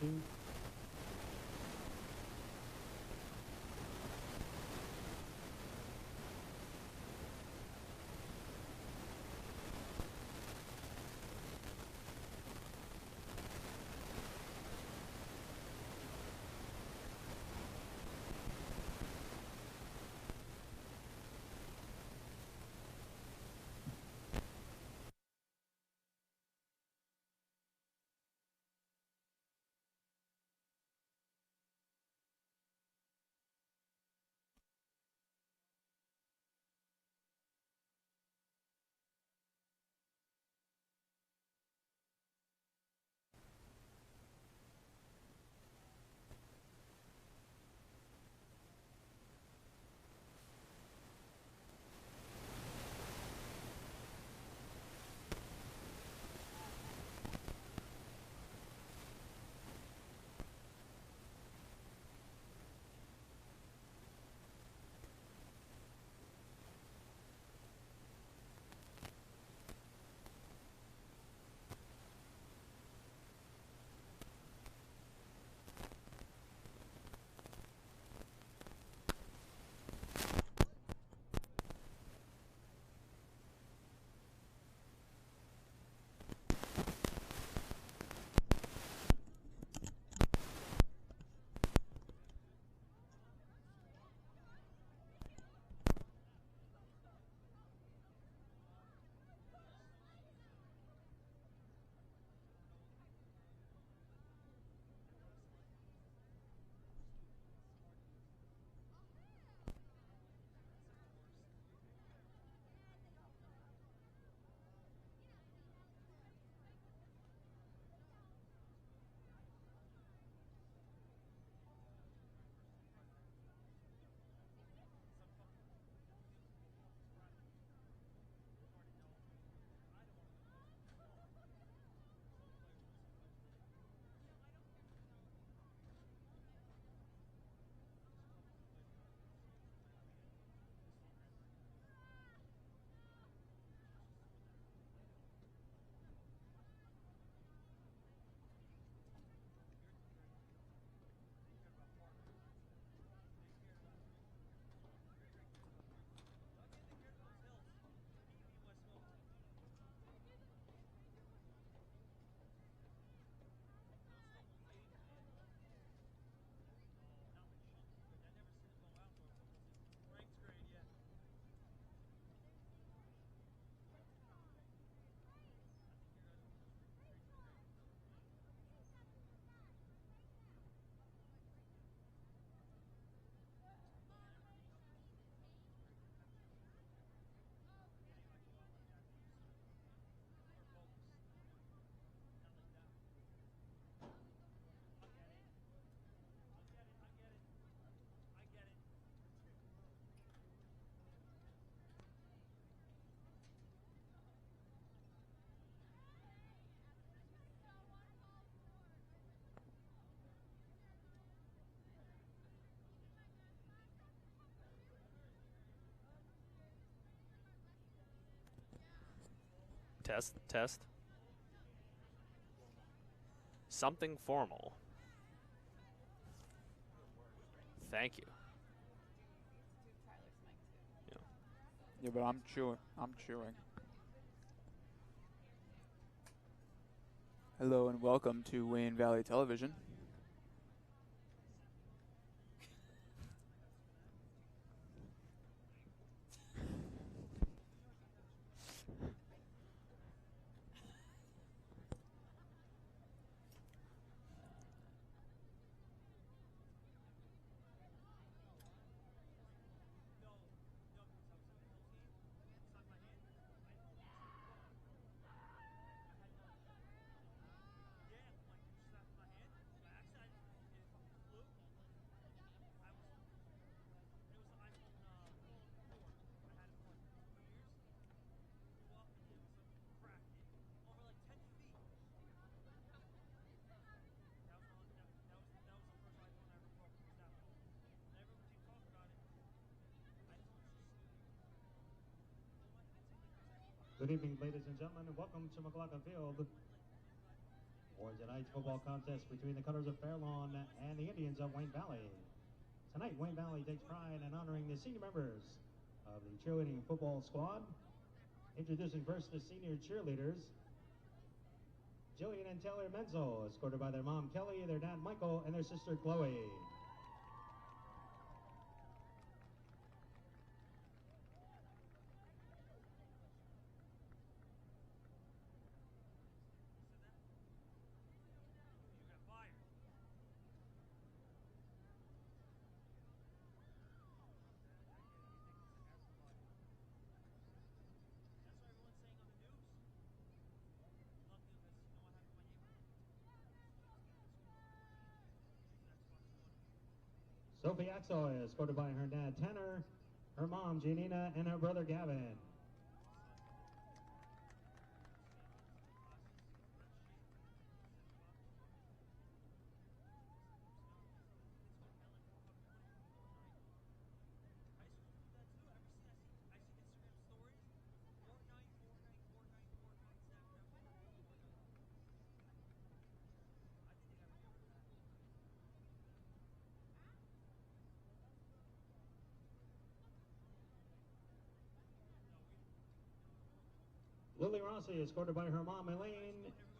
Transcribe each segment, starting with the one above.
2. Test, test. Something formal. Thank you. Yeah. Yeah, but I'm chewing. Hello and welcome to Wayne Valley Television. Good evening, ladies and gentlemen, and welcome to McLaughlin Field. for tonight's football contest between the colors of Fairlawn and the Indians of Wayne Valley. Tonight, Wayne Valley takes pride in honoring the senior members of the cheerleading football squad. Introducing first the senior cheerleaders, Jillian and Taylor Menzel, escorted by their mom Kelly, their dad Michael, and their sister Chloe. Sophie Axel, escorted by her dad Tanner, her mom Janina, and her brother Gavin. Lily Rossi, escorted by her mom Elaine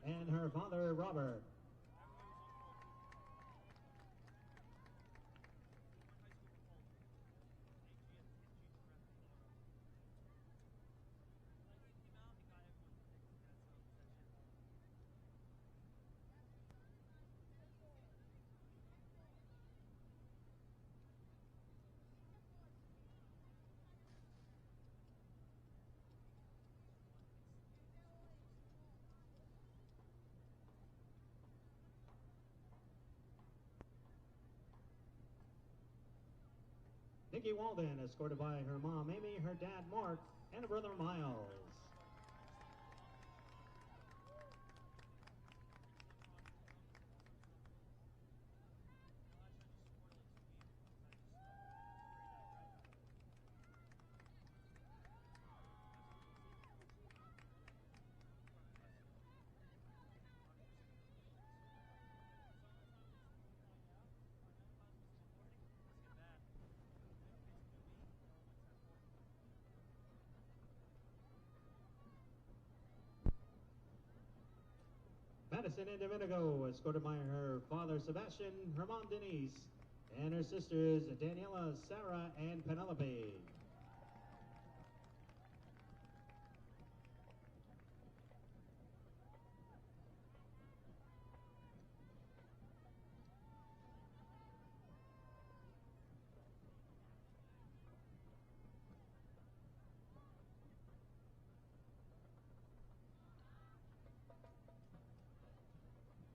and her father Robert. Nikki Walden, escorted by her mom Amy, her dad Mark, and her brother Miles. Madison and Domenico, escorted by her father Sebastian, her mom Denise, and her sisters Daniela, Sarah, and Penelope.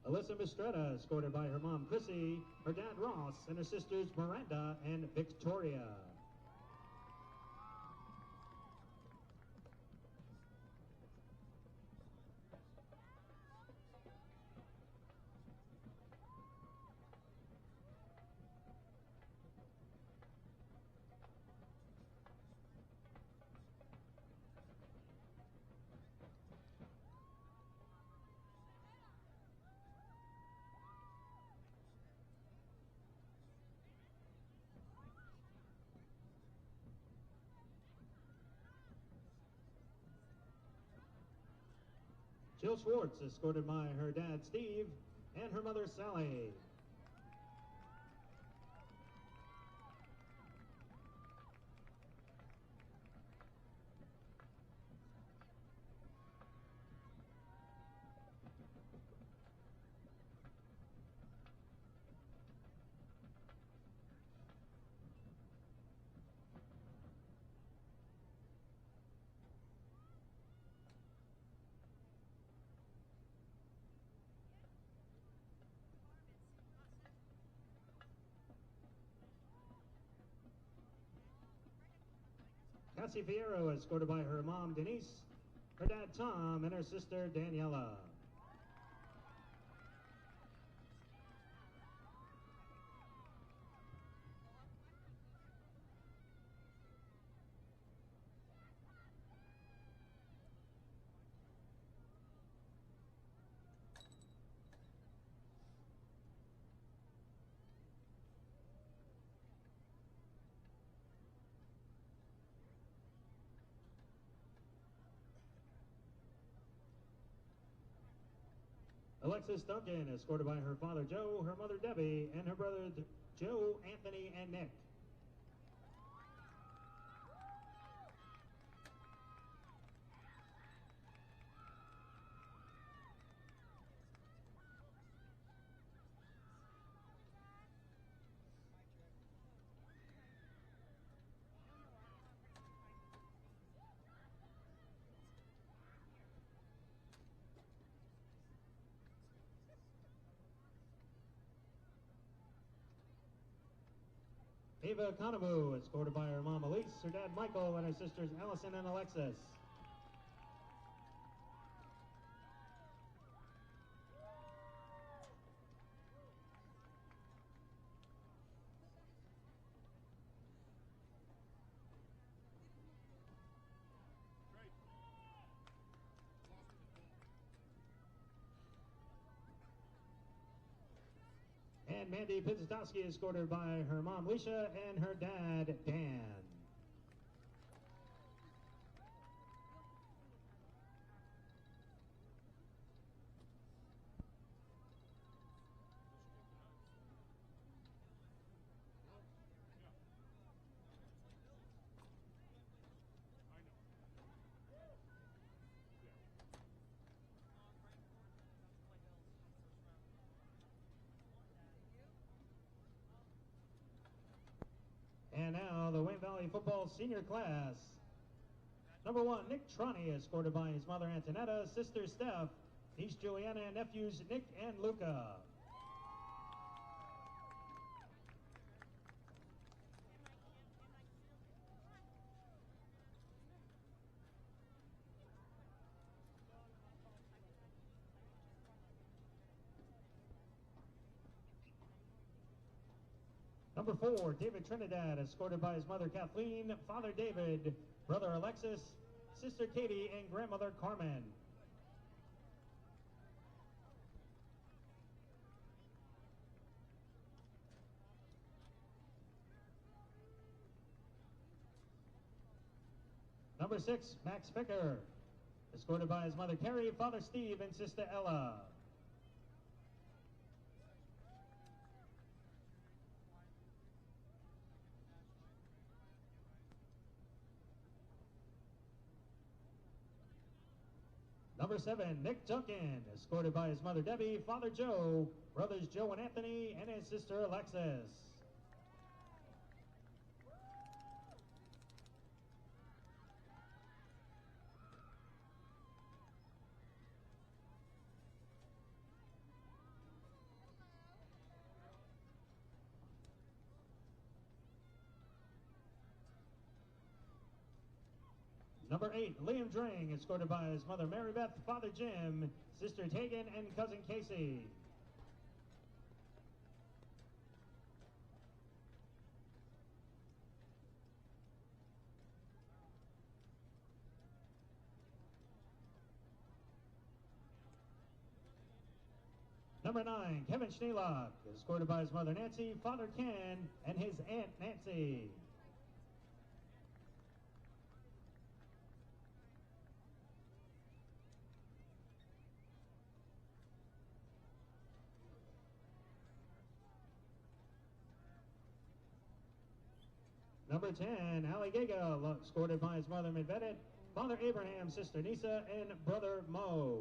Alyssa Mistretta, escorted by her mom Chrissy, her dad Ross, and her sisters Miranda and Victoria. Jill Schwartz, escorted by her dad Steve and her mother Sally. Cassie Fierro, escorted by her mom Denise, her dad Tom, and her sister Daniela. Alexis Duncan, escorted by her father Joe, her mother Debbie, and her brothers Joe, Anthony, and Nick. Ava Conamu, escorted by her mom Elise, her dad Michael, and her sisters Allison and Alexis. And Mandy Pizzatowski, escorted by her mom Leisha and her dad Dan. And now the Wayne Valley football senior class. Number 1, Nick Troney, escorted by his mother Antonetta, sister Steph, niece Juliana, and nephews Nick and Luca. Number 4, David Trinidad, escorted by his mother Kathleen, father David, brother Alexis, sister Katie, and grandmother Carmen. Number 6, Max Ficker, escorted by his mother Carrie, father Steve, and sister Ella. Number 7, Nick Duncan, escorted by his mother Debbie, father Joe, brothers Joe and Anthony, and his sister Alexis. Number 8, Liam Drang, escorted by his mother Mary Beth, father Jim, sister Tegan, and cousin Casey. Number 9, Kevin Schneelock, escorted by his mother Nancy, father Ken, and his aunt Nancy. Number 10, Ali Gaga, escorted by his mother Medvedet, father Abraham, sister Nisa, and brother Mo.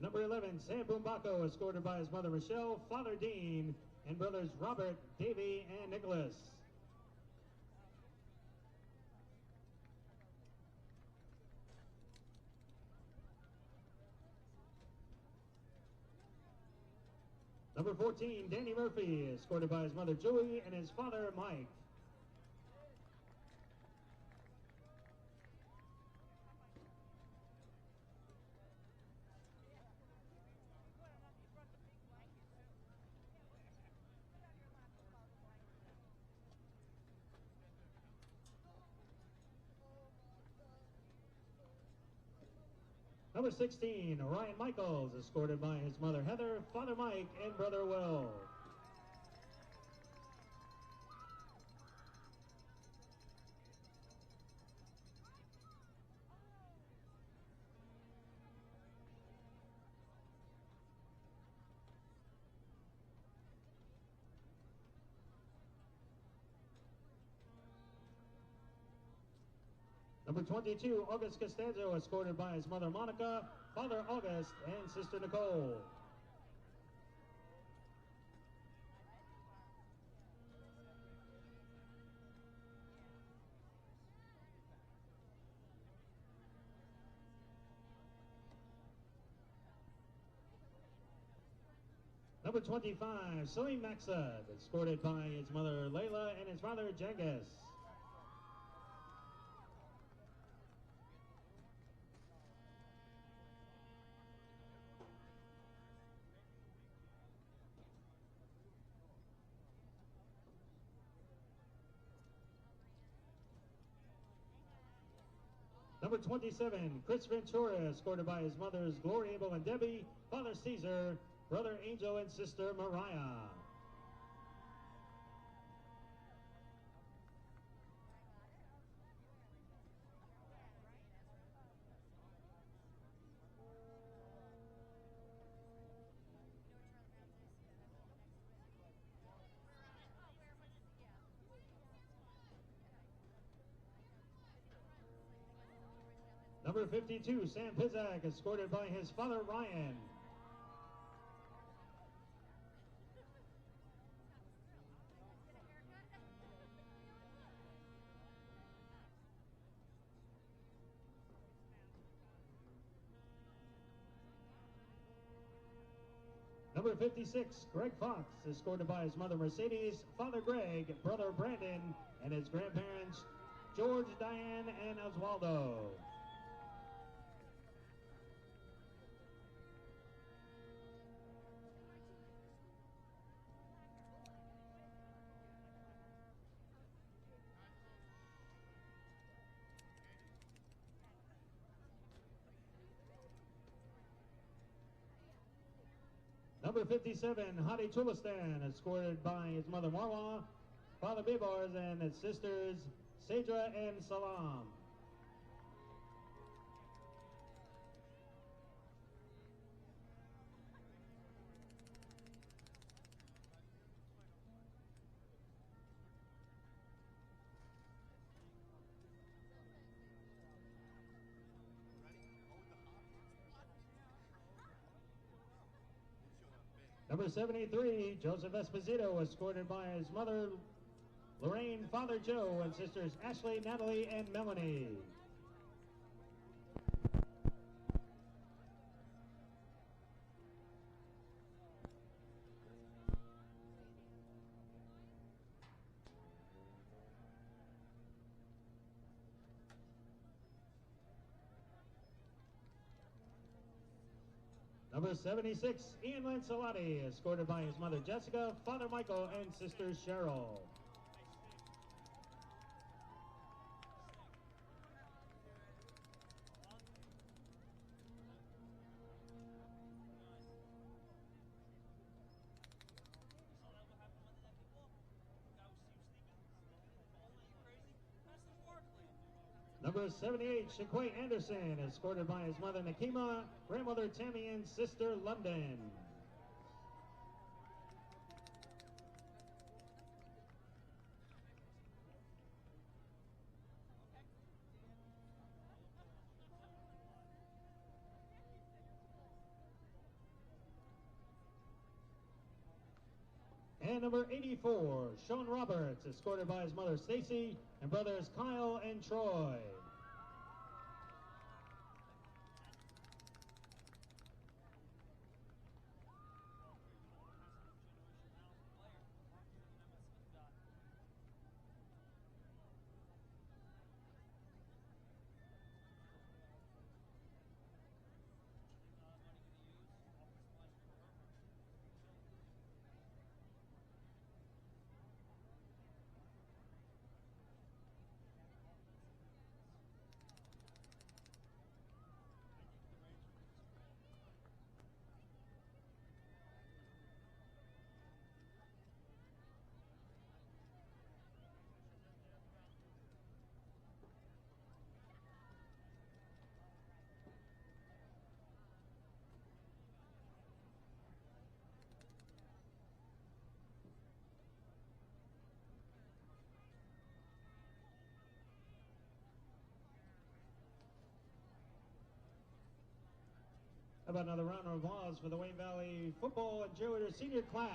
Number 11, Sam Bumbako, escorted by his mother Michelle, father Dean, and brothers Robert, Davey, and Nicholas. Number 14, Danny Murphy, escorted by his mother Joey and his father Mike. Number 16, Ryan Michaels, escorted by his mother Heather, father Mike, and brother Will. Number 22, August Costanzo, escorted by his mother Monica, father August, and sister Nicole. Number 25, Salim Maxad, escorted by his mother Layla and his father Jengis. Number 27, Chris Ventura, escorted by his mothers Glory, Abel, and Debbie, father Caesar, brother Angel, and sister Mariah. Number 52, Sam Pizak, escorted by his father Ryan. Number 56, Greg Fox, escorted by his mother Mercedes, father Greg, brother Brandon, and his grandparents George, Diane, and Oswaldo. Number 57, Hadi Chulistan, escorted by his mother Marwa, father Bibars, and his sisters Sadra and Salam. Number 73, Joseph Esposito, escorted by his mother Lorraine, father Joe, and sisters Ashley, Natalie, and Melanie. Number 76, Ian Lancelotti, escorted by his mother Jessica, father Michael, and sister Cheryl. Number 78, Shaquay Anderson, escorted by his mother Nakima, grandmother Tammy, and sister London. And number 84, Sean Roberts, escorted by his mother Stacy and brothers Kyle and Troy. How about another round of applause for the Wayne Valley football and cheerleader senior class?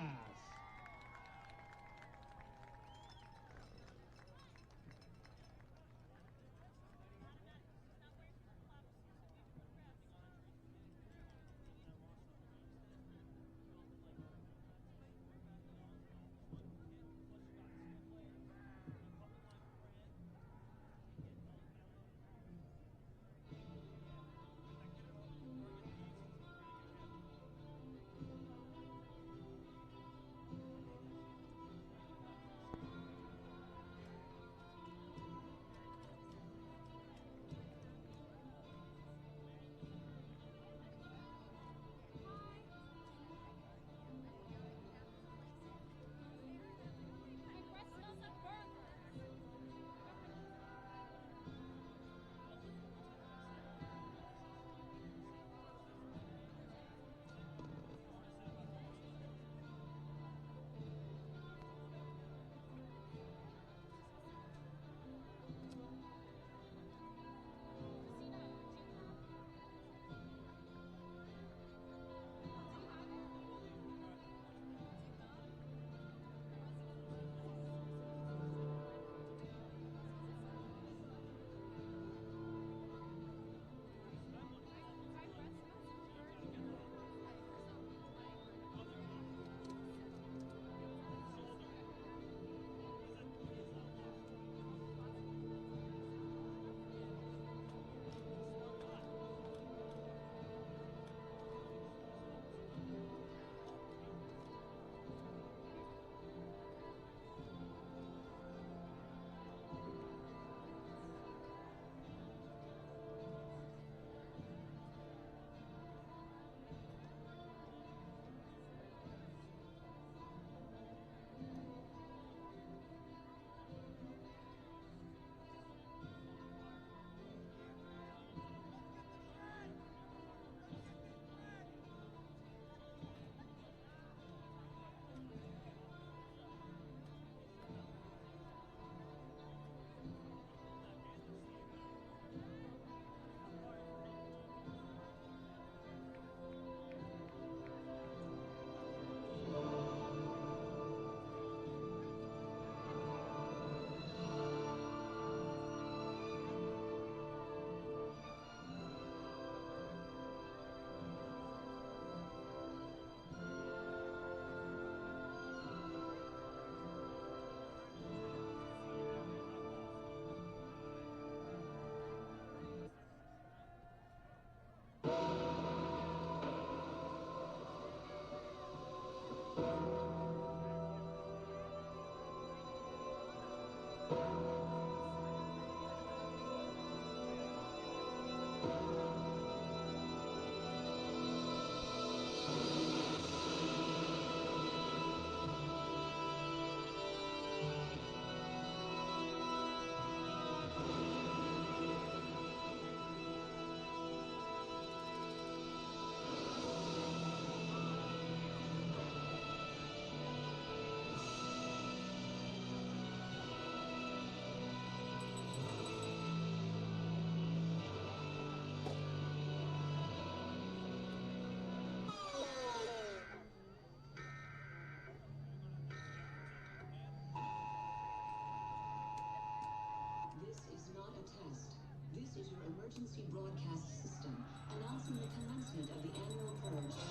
Emergency broadcast system announcing the commencement of the annual purge.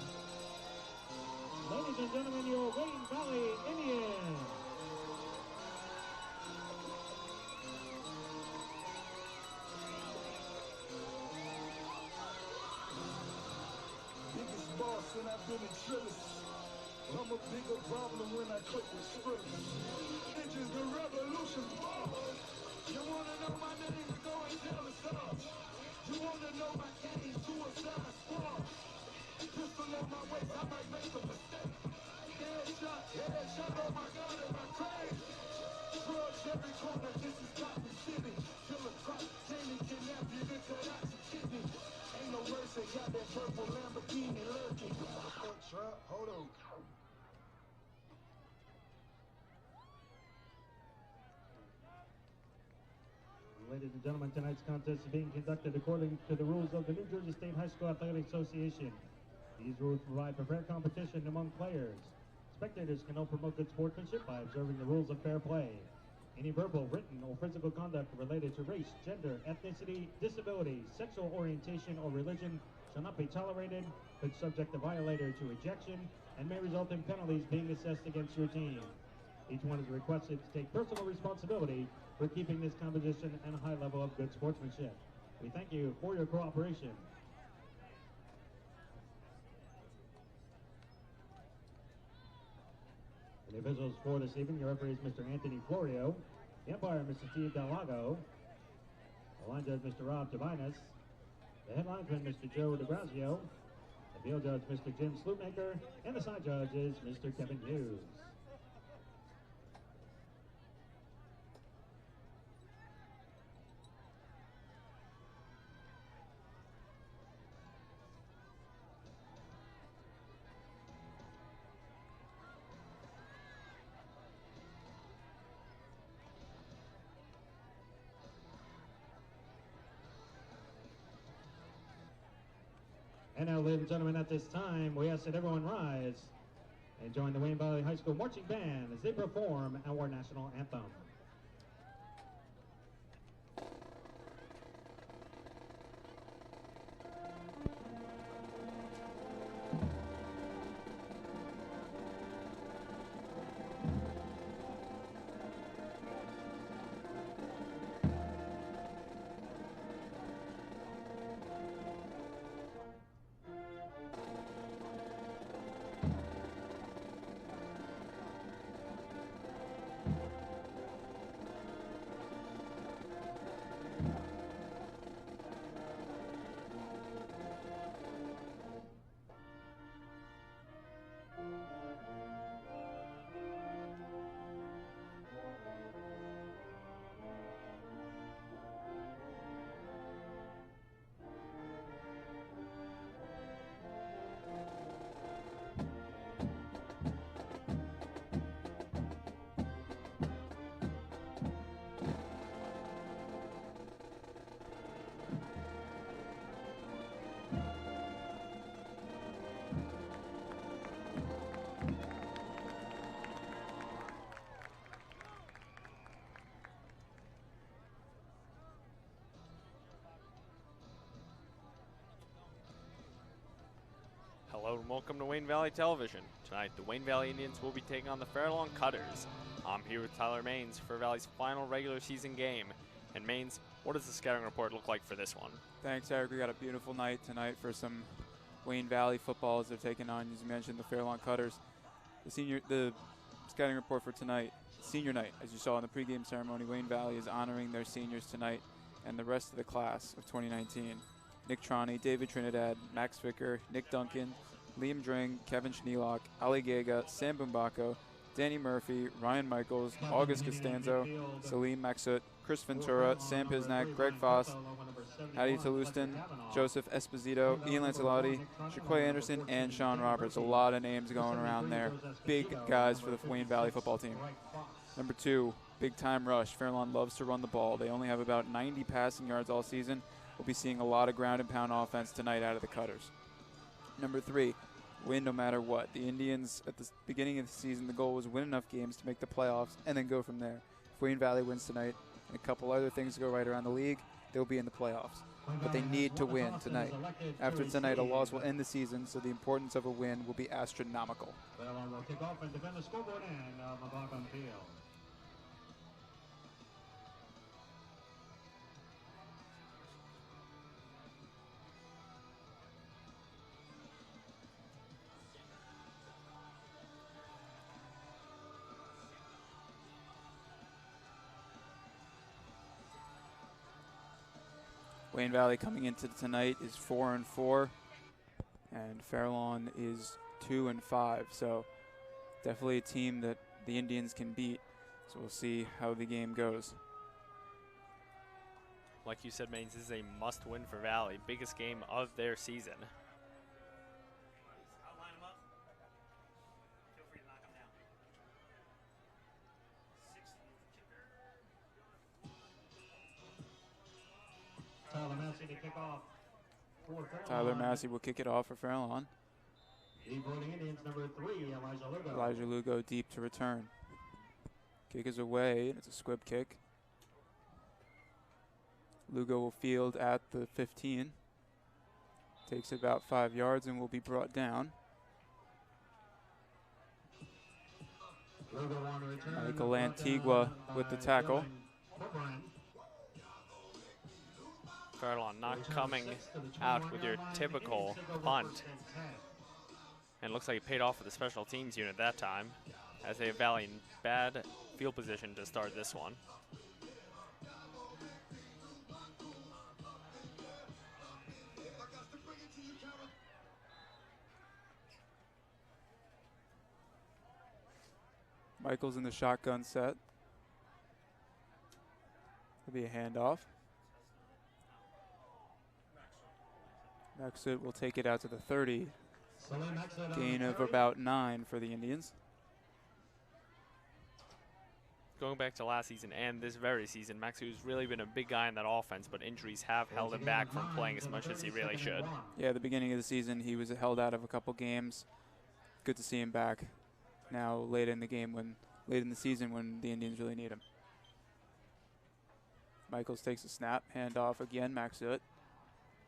Ladies and gentlemen, your Wayne Valley Indians. Biggest boss and I've been in Chili's. I'm a bigger problem when I click with scribbles. Bitches, the revolution boss. You wanna know my name? Go and tell us all. You wanna know my case? Suicide squad. Pistol on my waist, I might make a mistake. Headshot, oh my God, am I crazy? Drugs every corner, this is Gotham City. Killer crop, Jamie kidnap you, then cut out your kidney. Ain't no worse, they got that purple Lamborghini lurking. Trap, hold on. Ladies and gentlemen, tonight's contest is being conducted according to the rules of the New Jersey State High School Athletic Association. These rules provide for fair competition among players. Spectators can help promote good sportsmanship by observing the rules of fair play. Any verbal, written, or physical conduct related to race, gender, ethnicity, disability, sexual orientation, or religion shall not be tolerated, could subject the violator to ejection, and may result in penalties being assessed against your team. Each one is requested to take personal responsibility for keeping this competition at a high level of good sportsmanship. We thank you for your cooperation. The officials for this evening, your referee is Mr. Anthony Florio. The umpire, Mr. Steve Delago. The line judge, Mr. Rob Tobinas. The head linesman, Mr. Joe DeGrazio. The field judge, Mr. Jim Sloopmaker. And the side judge is Mr. Kevin Hughes. And now, ladies and gentlemen, at this time, we ask that everyone rise and join the Wayne Valley High School Marching Band as they perform our national anthem. Hello and welcome to Wayne Valley Television. Tonight, the Wayne Valley Indians will be taking on the Fairlawn Cutters. I'm here with Tyler Maines for Valley's final regular season game. And Maines, what does the scouting report look like for this one? Thanks, Eric. We got a beautiful night tonight for some Wayne Valley football as they're taking on, as you mentioned, the Fairlawn Cutters. The scouting report for tonight, senior night, as you saw in the pregame ceremony, Wayne Valley is honoring their seniors tonight and the rest of the class of 2019. Nick Troney, David Trinidad, Max Vicker, Nick Duncan, Liam Dring, Kevin Schneelock, Ali Gega, Sam Bumbacco, Danny Murphy, Ryan Michaels, August Costanzo, Salim Maxut, Chris Ventura, Sam Pisnak, Greg Foss, Hattie Toulouston, Joseph Esposito, Ian Lancelotti, Shaquay Anderson, and Sean Roberts. A lot of names going around there. Big guys for the Wayne Valley football team. Number 2, big time rush. Fairlawn loves to run the ball. They only have about 90 passing yards all season. We'll be seeing a lot of ground and pound offense tonight out of the Cutters. Number 3, win no matter what. The Indians, at the beginning of the season, the goal was win enough games to make the playoffs and then go from there. If Wayne Valley wins tonight and a couple other things go right around the league, they'll be in the playoffs. But they need to win tonight. After tonight, a loss will end the season, so the importance of a win will be astronomical. Fairlawn will kick off and defend the scoreboard end of the bottom field. Wayne Valley coming into tonight is 4-4, and Fairlawn is 2-5. So definitely a team that the Indians can beat. So we'll see how the game goes. Like you said, Maines, this is a must-win for Valley. Biggest game of their season. Tyler Massey to kick off for Fairlawn. Tyler Massey will kick it off for Fairlawn. Deep for the Indians, number 3, Elijah Lugo. Elijah Lugo deep to return. Kick is away, and it's a squib kick. Lugo will field at the 15. Takes about 5 yards and will be brought down. Lugo on return, Michael Antigua with the tackle. Fairlawn not coming out with your typical punt. And it looks like it paid off for the special teams unit that time, as they have Valley in bad field position to start this one. Michael's in the shotgun set. There'll be a handoff. Maxut will take it out to the 30. Gain of about 9 for the Indians. Going back to last season and this very season, Maxu's really been a big guy in that offense, but injuries have held him back from playing as much as he really should. Yeah, at the beginning of the season, he was held out of a couple games. Good to see him back now late in the season when the Indians really need him. Michaels takes a snap, handoff again, Maxut.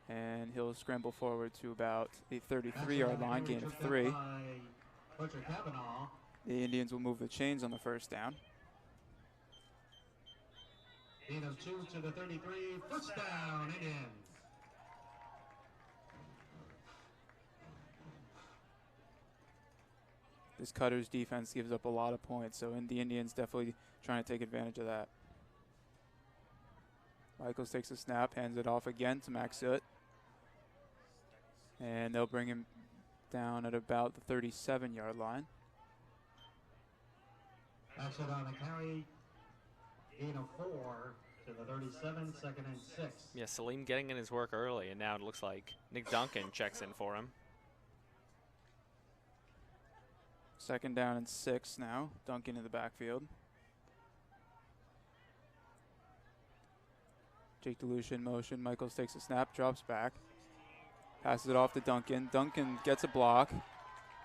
And he'll scramble forward to about the 33-yard line, gain of 3. The Indians will move the chains on the first down. Gain of 2 to the 33, first down, Indians. This Cutters defense gives up a lot of points, so the Indians definitely trying to take advantage of that. Michaels takes a snap, hands it off again to Maxut. And they'll bring him down at about the 37-yard line. Maxut on the carry, gain of 4 to the 37, second and 6. Yeah, Salim getting in his work early, and now it looks like Nick Duncan checks in for him. Second down and 6 now. Duncan in the backfield. Jake DeLucia in motion. Michaels takes a snap, drops back. Passes it off to Duncan. Duncan gets a block.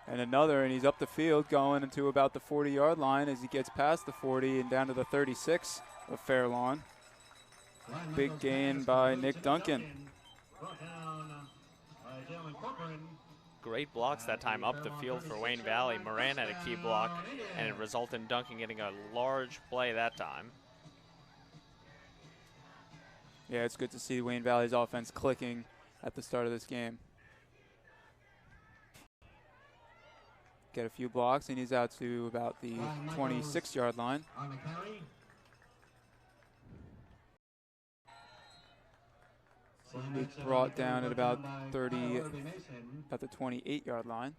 And another, and he's up the field going into about the 40-yard line as he gets past the 40 and down to the 36 of Fairlawn. Big gain by Nick Duncan. Great blocks that time up the field for Wayne Valley. Moran had a key block, and it resulted in Duncan getting a large play that time. Yeah, it's good to see Wayne Valley's offense clicking at the start of this game. Get a few blocks, and he's out to about the 26-yard line. He's brought down at about the 28-yard line.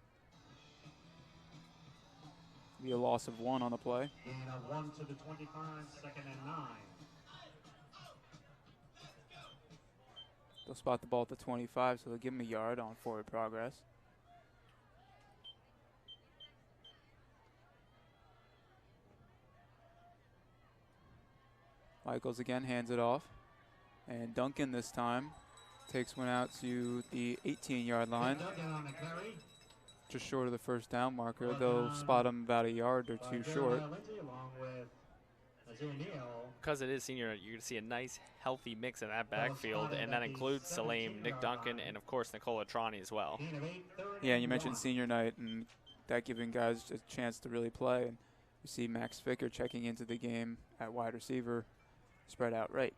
Be a loss of 1 on the play. Gain of 1 to the 25, second and 9. They'll spot the ball at the 25, so they'll give him a yard on forward progress. Michaels again hands it off. And Duncan this time takes one out to the 18-yard line. Just short of the first down marker. They'll spot him about a yard or 2 short. Because it is senior, you're going to see a nice, healthy mix in that backfield, and that includes Salim, Nick Duncan, and, of course, Nicola Trani as well. Yeah, and you mentioned senior night, and that giving guys a chance to really play. And you see Max Ficker checking into the game at wide receiver, spread out right.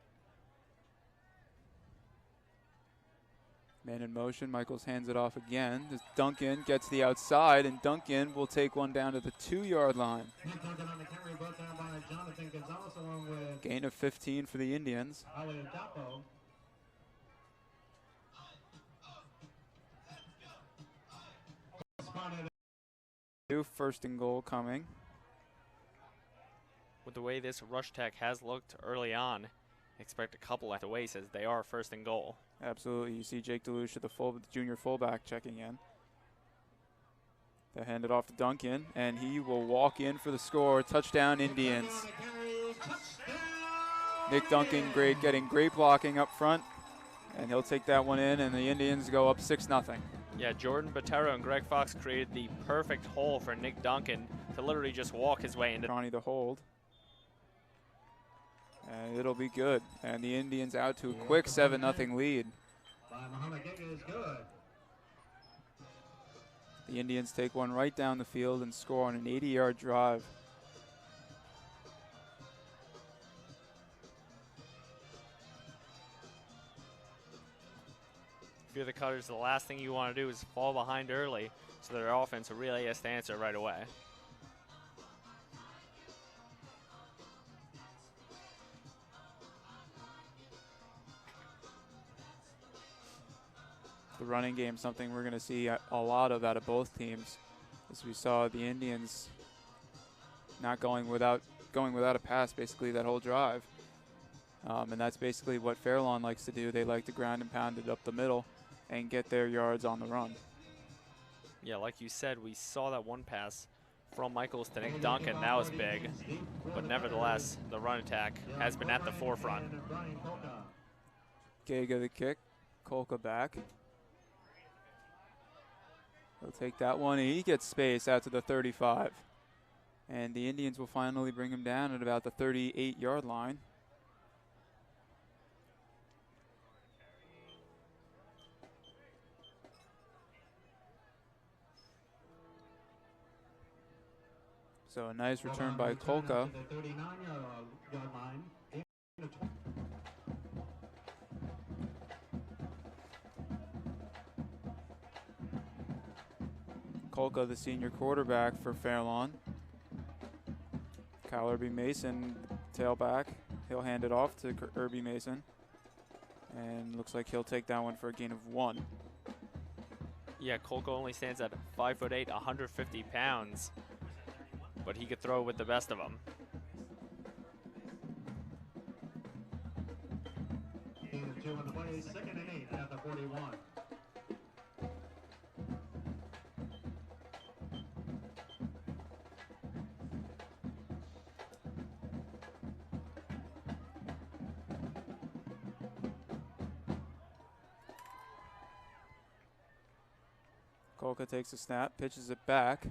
Man in motion, Michaels hands it off again. Duncan gets the outside, and Duncan will take one down to the 2-yard line. Gain of 15 for the Indians. First and goal coming. With the way this rush tech has looked early on, expect a couple at the waist as they are first and goal. Absolutely. You see Jake DeLucia, the junior fullback, checking in. They hand it off to Duncan, and he will walk in for the score. Touchdown, Indians. Nick Duncan, getting great blocking up front, and he'll take that one in, and the Indians go up 6-0. Yeah, Jordan Botero and Greg Fox created the perfect hole for Nick Duncan to literally just walk his way into. Ronnie the hold. And it'll be good. And the Indians out to a quick 7-0 lead. By Muhammad Giga is good. The Indians take one right down the field and score on an 80-yard drive. If you're the Cutters, the last thing you want to do is fall behind early so their offense really has to answer right away. The running game, something we're going to see a lot of out of both teams, as we saw the Indians not going without a pass basically that whole drive. And that's basically what Fairlawn likes to do. They like to ground and pound it up the middle and get their yards on the run. Yeah, like you said, we saw that one pass from Michaels to Nick Duncan. That was big. But nevertheless, the run attack has been at the forefront. Giga the kick. Kolka back. He'll take that one, and he gets space out to the 35. And the Indians will finally bring him down at about the 38-yard line. So a nice return by Kolka. Kolka, the senior quarterback for Fairlawn. Kyle Irby Mason, tailback. He'll hand it off to Irby Mason. And looks like he'll take that one for a gain of 1. Yeah, Kolka only stands at 5'8", 150 pounds. But he could throw with the best of them. Gain of 2 on the play, 2nd and 8 at the 41. Kolka takes a snap, pitches it back.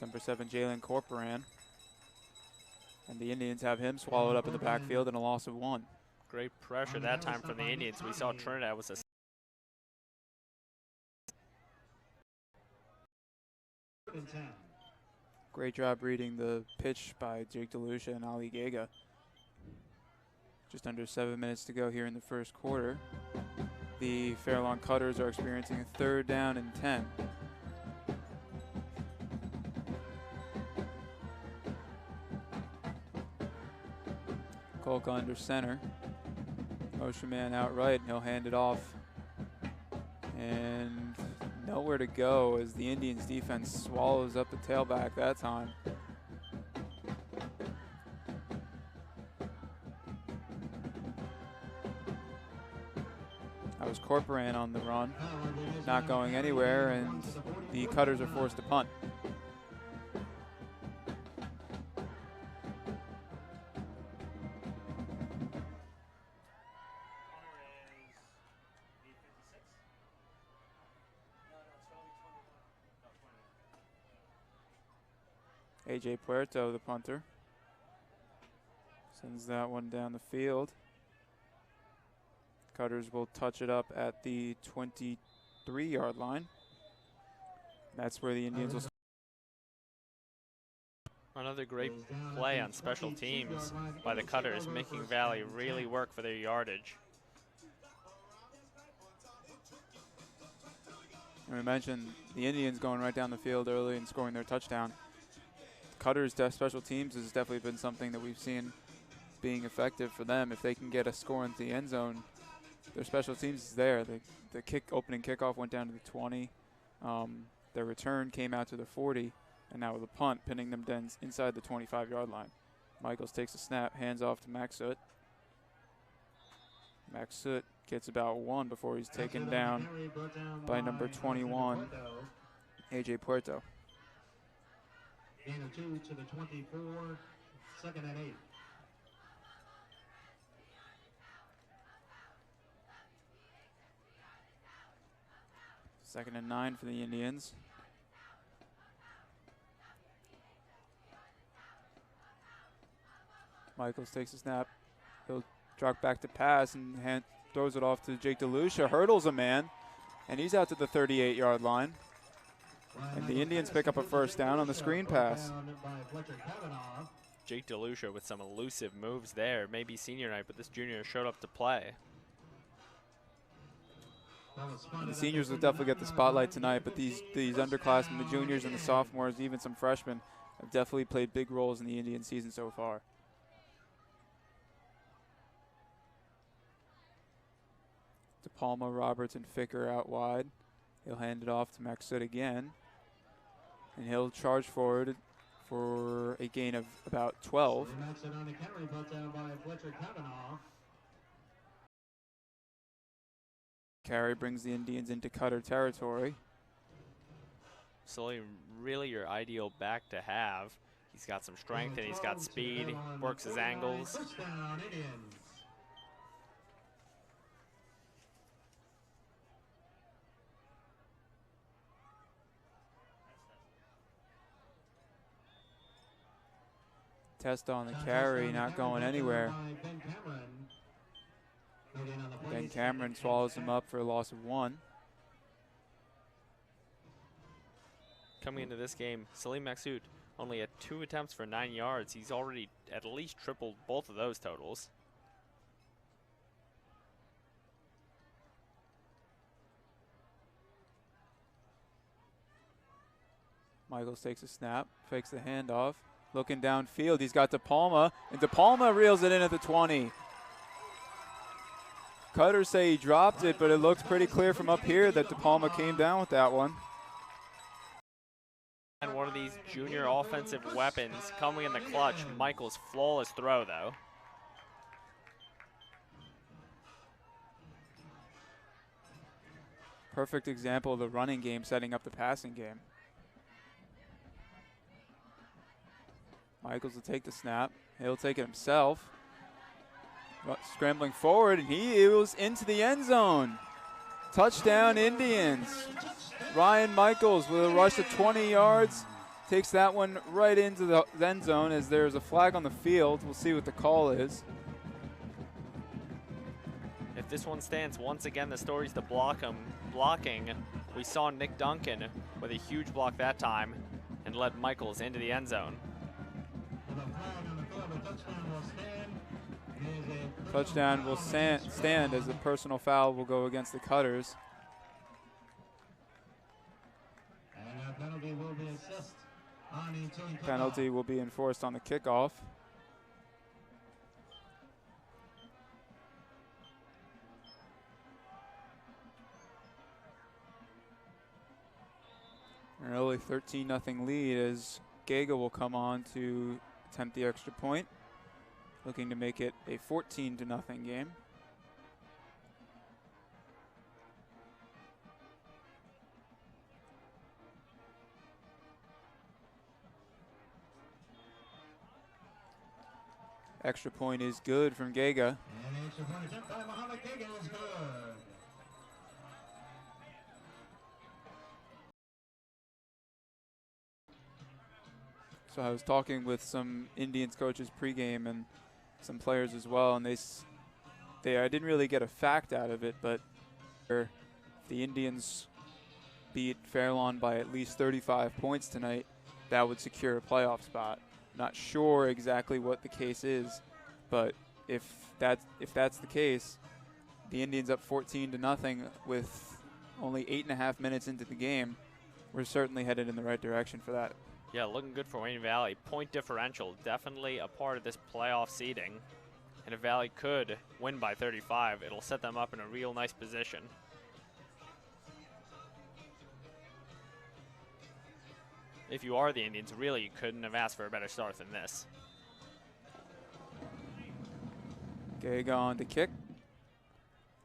Number 7, Jalen Corporan. And the Indians have him swallowed up in the backfield and a loss of 1. Great pressure that time from the Indians. We saw Trinidad was a great job reading the pitch by Jake DeLucia and Ali Gega. Just under 7 minutes to go here in the first quarter. The Fairlawn Cutters are experiencing a 3rd down and 10. Kolka under center. Motion man out right, and he'll hand it off. And nowhere to go as the Indians defense swallows up the tailback that time. That was Corporan on the run, not going anywhere, and the Cutters are forced to punt. AJ Puerto, the punter, sends that one down the field. Cutters will touch it up at the 23-yard line. That's where the Indians will. Another great play on special teams by the Cutters, making Valley really work for their yardage. And we mentioned the Indians going right down the field early and scoring their touchdown. Cutters' special teams has definitely been something that we've seen being effective for them. If they can get a score into the end zone, their special teams is there. The opening kickoff went down to the 20. Their return came out to the 40, and now with a punt, pinning them down inside the 25-yard line. Michaels takes a snap, hands off to Max Soot. Max Soot gets about 1 before he's taken down by number 21, AJ Puerto. Gain of 2 to the 24, 2nd and 8. 2nd and 9 for the Indians. Michaels takes a snap. He'll drop back to pass and throws it off to Jake DeLucia. Hurdles a man, and he's out to the 38-yard line. And the Indians pick up a first down on the screen pass. Jake DeLucia with some elusive moves there. Maybe senior night, but this junior showed up to play. And the seniors will definitely get the spotlight tonight, but these underclassmen, the juniors and the sophomores, even some freshmen, have definitely played big roles in the Indian season so far. DePalma, Roberts, and Ficker out wide. He'll hand it off to Maxud again. And he'll charge forward for a gain of about 12. Carry brings the Indians into Cutter territory. Sully, really your ideal back to have. He's got some strength and he's got speed. He works his angles. Test on the carry, not going anywhere. Ben Cameron swallows him up for a loss of 1. Coming into this game, Salim Maxud only had 2 attempts for 9 yards. He's already at least tripled both of those totals. Michaels takes a snap, fakes the handoff. Looking downfield, he's got DePalma, and DePalma reels it in at the 20. Cutters say he dropped it, but it looks pretty clear from up here that DePalma came down with that one. And one of these junior offensive weapons coming in the clutch. Michaels' flawless throw, though. Perfect example of the running game setting up the passing game. Michaels will take the snap. He'll take it himself. Scrambling forward, and he was into the end zone. Touchdown, Indians. Ryan Michaels with a rush of 20 yards. Takes that one right into the end zone as there's a flag on the field. We'll see what the call is. If this one stands, once again, the story's the blocking. We saw Nick Duncan with a huge block that time and led Michaels into the end zone. Touchdown will stand as a personal foul will go against the Cutters. Penalty will be enforced on the kickoff. An early 13-0 lead as Gega will come on to attempt the extra point, looking to make it a 14-0 game. Extra point is good from Gega. And the extra point attempt by Muhammad Gega is good. So I was talking with some Indians coaches pregame and some players as well, and I didn't really get a fact out of it, but the Indians beat Fairlawn by at least 35 points tonight, that would secure a playoff spot. Not sure exactly what the case is, but if that's the case, the Indians up 14-0 with only 8.5 minutes into the game, we're certainly headed in the right direction for that. Yeah, looking good for Wayne Valley. Point differential, definitely a part of this playoff seeding. And if Valley could win by 35, it'll set them up in a real nice position. If you are the Indians, really, you couldn't have asked for a better start than this. Gega on to kick.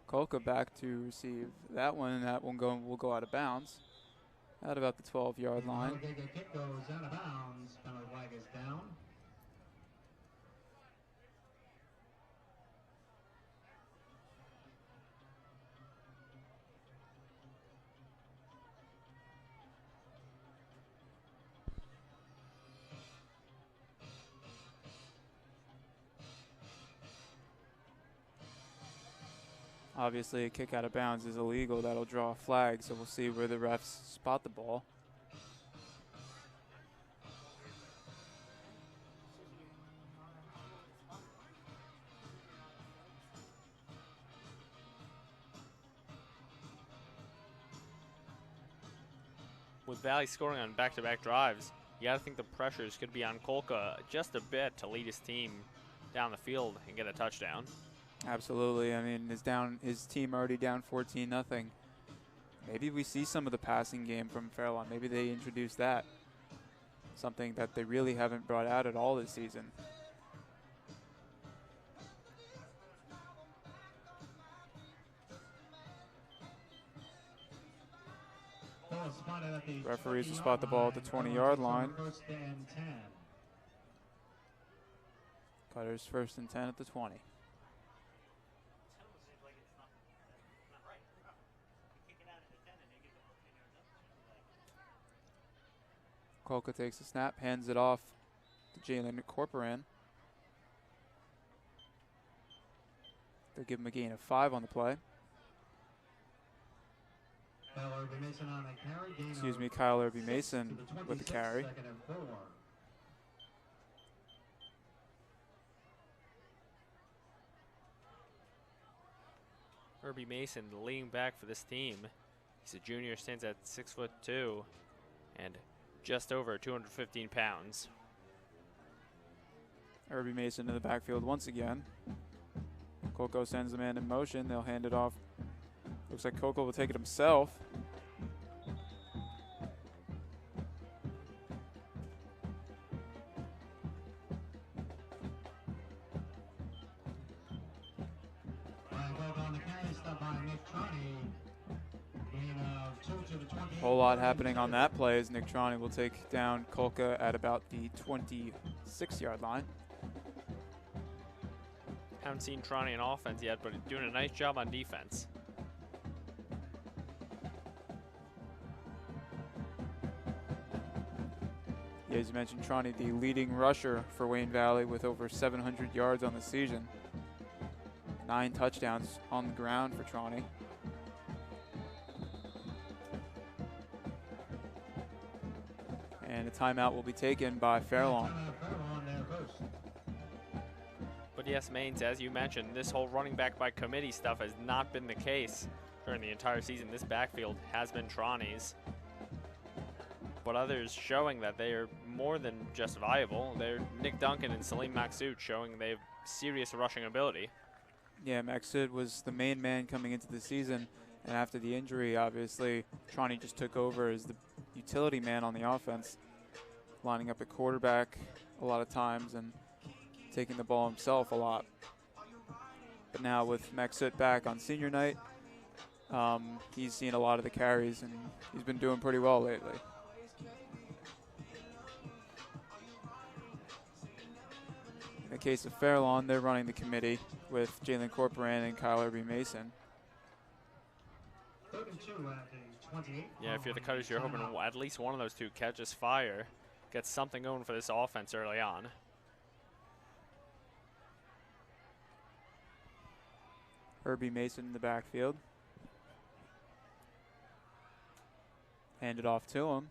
Kolka back to receive that one, and that one will go out of bounds at about the 12-yard line. Gega kick goes out of bounds. Penalty flag is down. Obviously, a kick out of bounds is illegal. That'll draw a flag, so we'll see where the refs spot the ball. With Valley scoring on back-to-back drives, you got to think the pressures could be on Kolka just a bit to lead his team down the field and get a touchdown. Absolutely. I mean, his team already down 14-0. Maybe we see some of the passing game from Fairlawn. Maybe they introduce that. Something that they really haven't brought out at all this season. Referees will spot the ball at the 20-yard line. Cutters 1st and 10 at the 20. Kolka takes the snap, hands it off to Jalen Corporan. They'll give him a gain of 5 on the play. Excuse me, Kyle Irby Mason with the carry. Irby Mason, the leading back for this team. He's a junior, stands at 6'2" and just over 215 pounds. Irby Mason in the backfield once again. Kolko sends the man in motion. They'll hand it off. Looks like Kolko will take it himself. Whole lot happening on that play as Nick Trani will take down Kolka at about the 26-yard line. Haven't seen Trani in offense yet, but he's doing a nice job on defense. Yeah, as you mentioned, Trani, the leading rusher for Wayne Valley with over 700 yards on the season. 9 touchdowns on the ground for Trani. And a timeout will be taken by Fairlawn. But yes, Maines, as you mentioned, this whole running back by committee stuff has not been the case during the entire season. This backfield has been Trani's. But others showing that they are more than just viable. They're Nick Duncan and Salim Maksud showing they have serious rushing ability. Yeah, Maksud was the main man coming into the season. And after the injury, obviously, Trani just took over as the utility man on the offense, lining up at quarterback a lot of times and taking the ball himself a lot. But now with Maksud back on senior night, he's seen a lot of the carries and he's been doing pretty well lately. In the case of Fairlawn, they're running the committee with Jalen Corporan and Kyle Irby Mason. Yeah, if you're the Cutters, you're hoping at least one of those two catches fire, gets something going for this offense early on. Irby Mason in the backfield. Hand it off to him.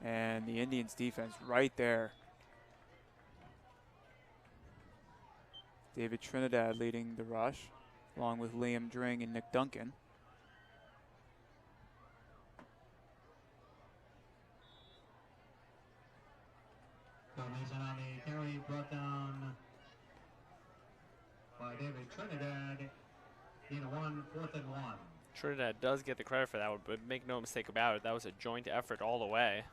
And the Indians defense right there. David Trinidad leading the rush, along with Liam Dring and Nick Duncan. Mason on the carry, brought down by David Trinidad in a 4th and 1. Trinidad does get the credit for that one, but make no mistake about it, that was a joint effort all the way.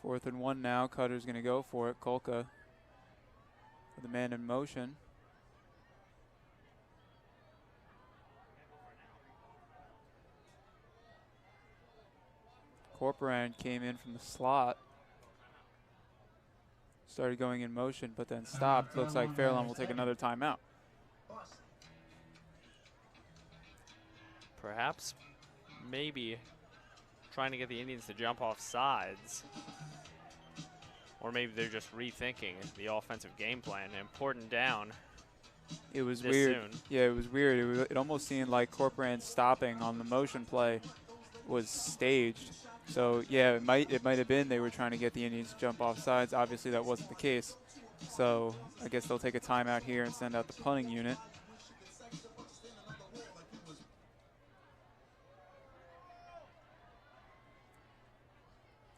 4th and 1 now. Cutter's going to go for it. Kolka with the man in motion. Corporan came in from the slot. Started going in motion, but then stopped. Looks like Fairlawn will take another timeout. Perhaps, maybe, trying to get the Indians to jump off sides. Or maybe they're just rethinking the offensive game plan. Important down It was this weird. soon. Yeah, it was weird. It almost seemed like Corcoran's stopping on the motion play was staged. So yeah, it might have been they were trying to get the Indians to jump off sides. Obviously that wasn't the case. So I guess they'll take a timeout here and send out the punting unit.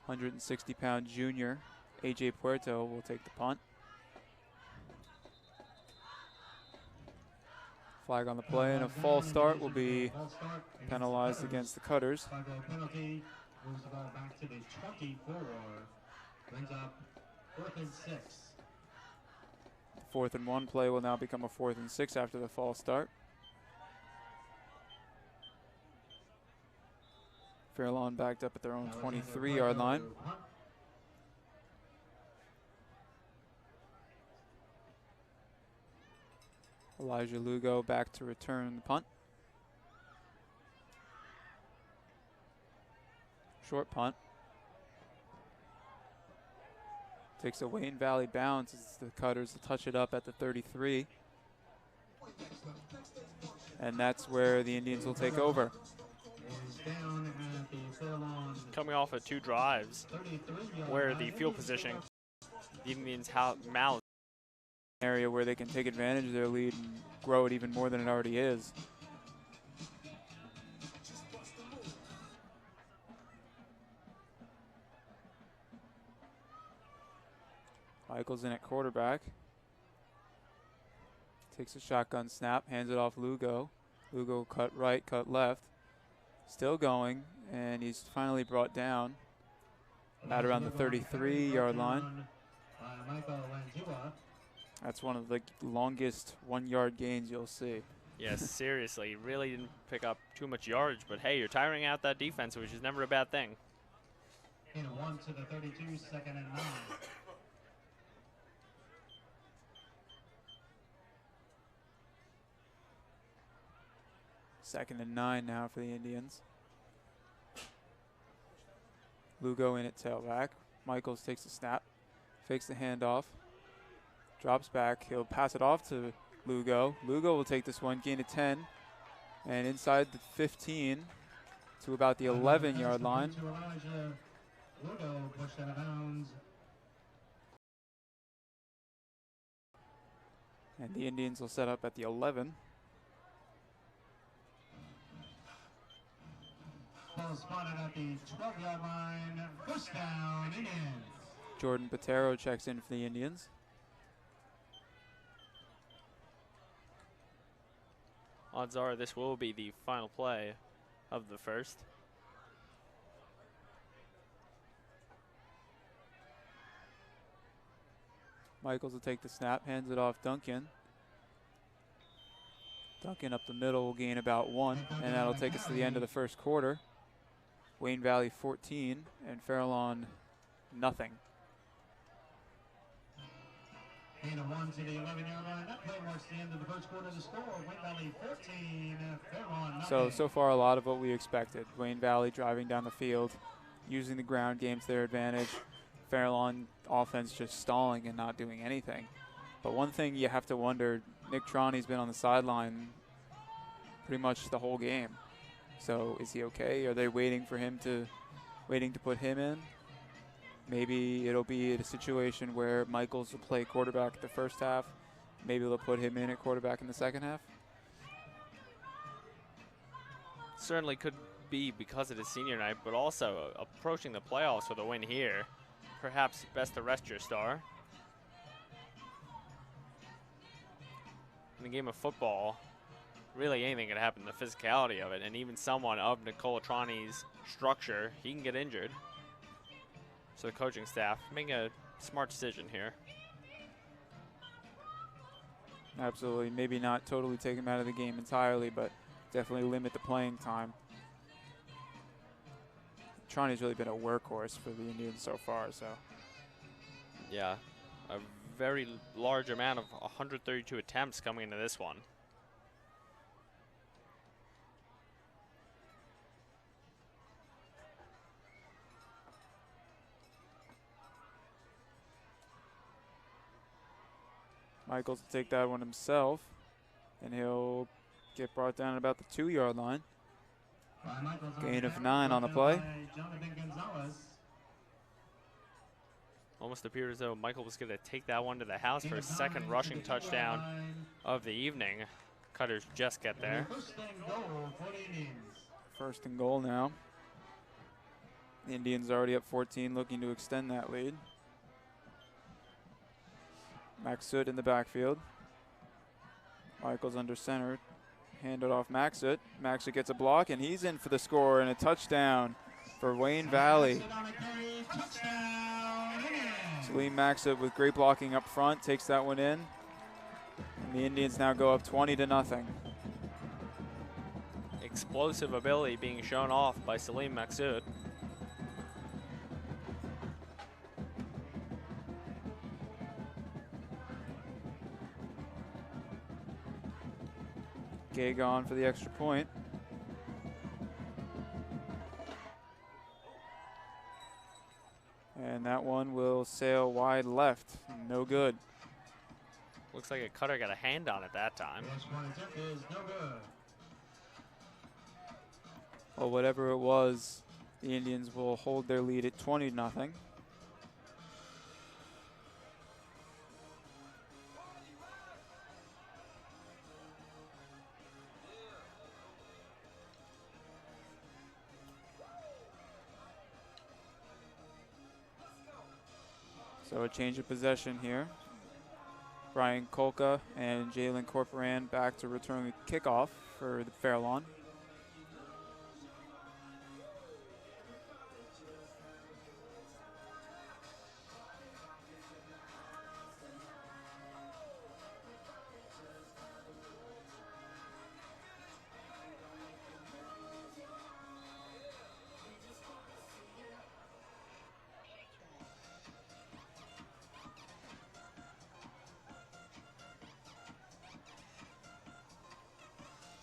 £160-pound junior AJ Puerto will take the punt. Flag on the play, and a false start will be penalized against the Cutters. Penalty moves the ball back to the 24. Brings up 4th and 6. The 4th and 1 play will now become a 4th and 6 after the false start. Fairlawn backed up at their own 23-yard line. Elijah Lugo back to return the punt. Short punt. Takes a Wayne Valley bounce as the Cutters will touch it up at the 33. And that's where the Indians will take over. Coming off of 2 drives where the field positioning, the Indians mouth Area where they can take advantage of their lead and grow it even more than it already is. Michael's in at quarterback. Takes a shotgun snap, hands it off Lugo. Lugo cut right, cut left. Still going, and he's finally brought down at around the 33-yard line. That's one of the longest 1-yard gains you'll see. Yes, seriously, really didn't pick up too much yardage, but hey, you're tiring out that defense, which is never a bad thing. In 1 to the 32, 2nd and 9. Second and 9 now for the Indians. Lugo in at tailback. Michaels takes the snap, fakes the handoff, drops back. He'll pass it off to Lugo. Lugo will take this one, gain of 10, and inside the 15 to about the 11-yard line. Lugo pushed out of bounds. And the Indians will set up at the 11. Ball spotted at the 12-yard line. First down, Indians. Jordan Patero checks in for the Indians. Odds are this will be the final play of the first. Michaels will take the snap, hands it off Duncan. Duncan up the middle will gain about 1, and that'll take us to the end of the first quarter. Wayne Valley 14 and Fairlawn nothing. Gain of 1 to the 11-yard line. That play marks the end of the first quarter. The score, Wayne Valley 14, Fairlawn nothing. So far a lot of what we expected. Wayne Valley driving down the field, using the ground game to their advantage. Fairlawn offense just stalling and not doing anything. But one thing you have to wonder, Nick Trani's been on the sideline pretty much the whole game. So is he okay? Are they waiting to put him in? Maybe it'll be a situation where Michaels will play quarterback the first half. Maybe they'll put him in at quarterback in the second half. Certainly could be because it is senior night, but also approaching the playoffs with a win here. Perhaps best to rest your star. In the game of football, really anything can happen, the physicality of it, and even someone of Nicola Trani's structure, he can get injured. So the coaching staff making a smart decision here. Absolutely. Maybe not totally take him out of the game entirely, but definitely limit the playing time. Trani's really been a workhorse for the Indians so far, so. Yeah, a very large amount of 132 attempts coming into this one. Michaels will take that one himself. And he'll get brought down at about the 2-yard line. Gain of 9 on the play. Almost appeared as though Michael was going to take that one to the house for his second rushing touchdown of the evening. Cutters just get there. First and goal now. The Indians already up 14, looking to extend that lead. Maxut in the backfield. Michael's under center. Handed off Maxut. Maxut gets a block, and he's in for the score and a touchdown for Wayne Valley. Salim Maxut with great blocking up front takes that one in. And the Indians now go up 20-0. Explosive ability being shown off by Salim Maxut. Gay gone for the extra point. And that one will sail wide left. No good. Looks like a Cutter got a hand on it that time. Well, whatever it was, the Indians will hold their lead at 20-0. So a change of possession here. Brian Kolka and Jalen Corporan back to return the kickoff for the Fairlawn.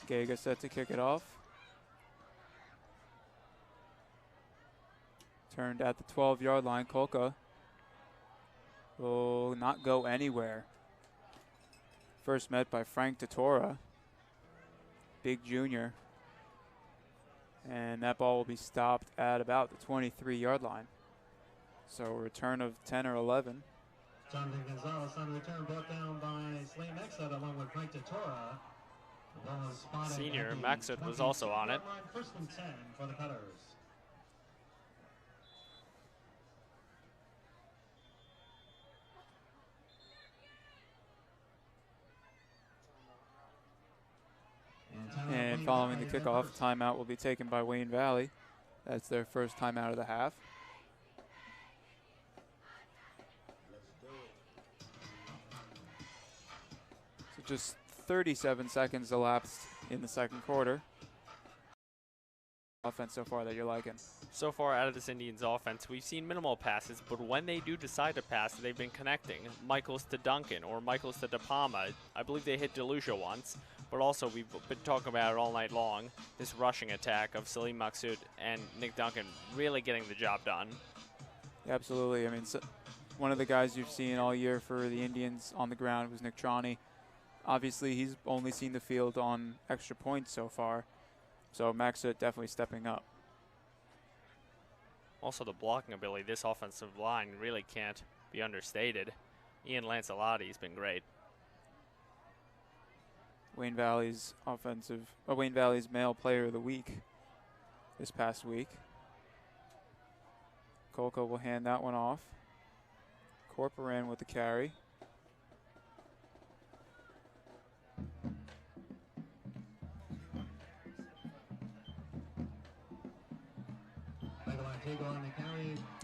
Gaga set to kick it off. Turned at the 12-yard line. Kolka will not go anywhere. First met by Frank Totora, big junior. And that ball will be stopped at about the 23-yard line. So a return of 10 or 11. Jonathan Gonzalez on return, brought down by Salim Maxut along with Frank Totora. Senior Maxut was also on it. First and 10 for the Cutters. And following the kickoff, timeout will be taken by Wayne Valley. That's their first timeout of the half. So just 37 seconds elapsed in the second quarter. Offense so far that you're liking? So far out of this Indians offense, we've seen minimal passes, but when they do decide to pass, they've been connecting. Michaels to Duncan or Michaels to DePalma. I believe they hit DeLucia once, but also we've been talking about it all night long. This rushing attack of Salim Maxut and Nick Duncan really getting the job done. Absolutely. I mean, so one of the guys you've seen all year for the Indians on the ground was Nick Trani. Obviously, he's only seen the field on extra points so far. So Maxut definitely stepping up. Also, the blocking ability, this offensive line really can't be understated. Ian Lancelotti's been great. Wayne Valley's male player of the week this past week. Kolka will hand that one off. Corporan with the carry.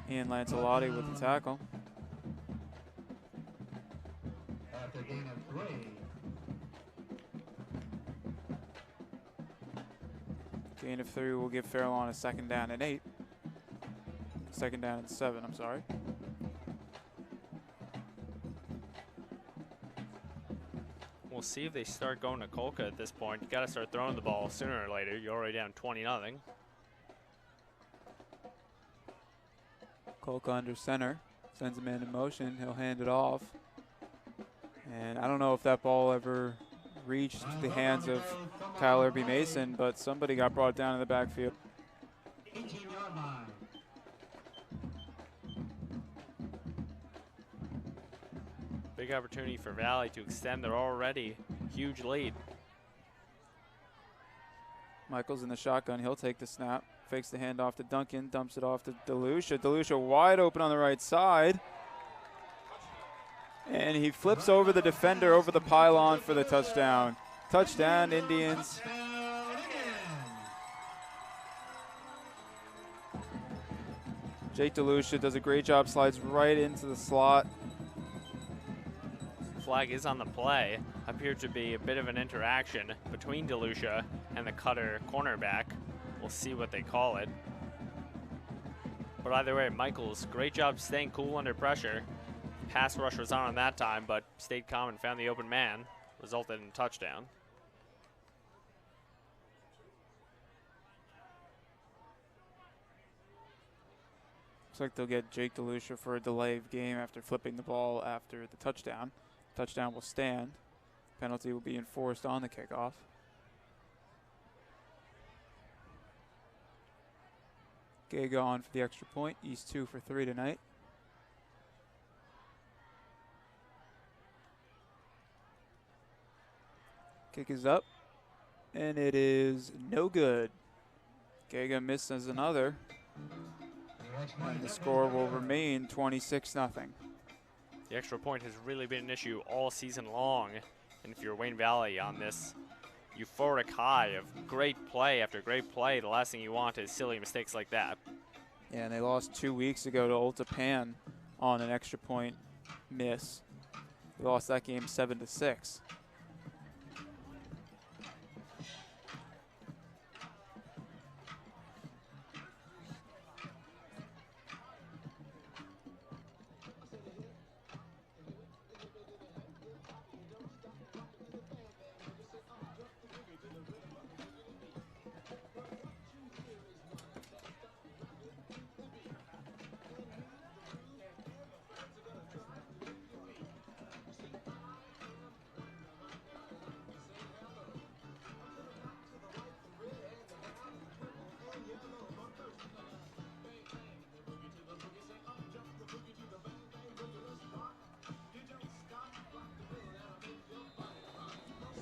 Ian Lancelotti with the tackle. After gain of 3. Gain of 3 will give Fairlawn a second down and 8. Second down and 7, I'm sorry. We'll see if they start going to Kolka at this point. You got to start throwing the ball sooner or later. You're already down 20-0. Kolka under center, sends a man in motion. He'll hand it off. And I don't know if that ball ever reached the hands of Kyle B. Mason, but somebody got brought down in the backfield. 18-yard line. Big opportunity for Valley to extend their already huge lead. Michael's in the shotgun. He'll take the snap. Fakes the handoff to Duncan. Dumps it off to DeLucia. DeLucia wide open on the right side. And he flips over the defender over the pylon for the touchdown. Touchdown, Indians. Jake DeLucia does a great job. Slides right into the slot. Flag is on the play. Appeared to be a bit of an interaction between DeLucia and the Cutter cornerback. We'll see what they call it. But either way, Michaels, great job staying cool under pressure. Pass rush was on that time, but stayed calm and found the open man. Resulted in a touchdown. Looks like they'll get Jake DeLucia for a delay of game after flipping the ball after the touchdown. Touchdown will stand. Penalty will be enforced on the kickoff. Gaga on for the extra point. He's 2 for 3 tonight. Kick is up, and it is no good. Gaga misses another, and the score will remain 26-0. The extra point has really been an issue all season long. And if you're Wayne Valley on this euphoric high of great play after great play, the last thing you want is silly mistakes like that. Yeah, and they lost 2 weeks ago to Ulta Pan on an extra point miss. They lost that game 7-6.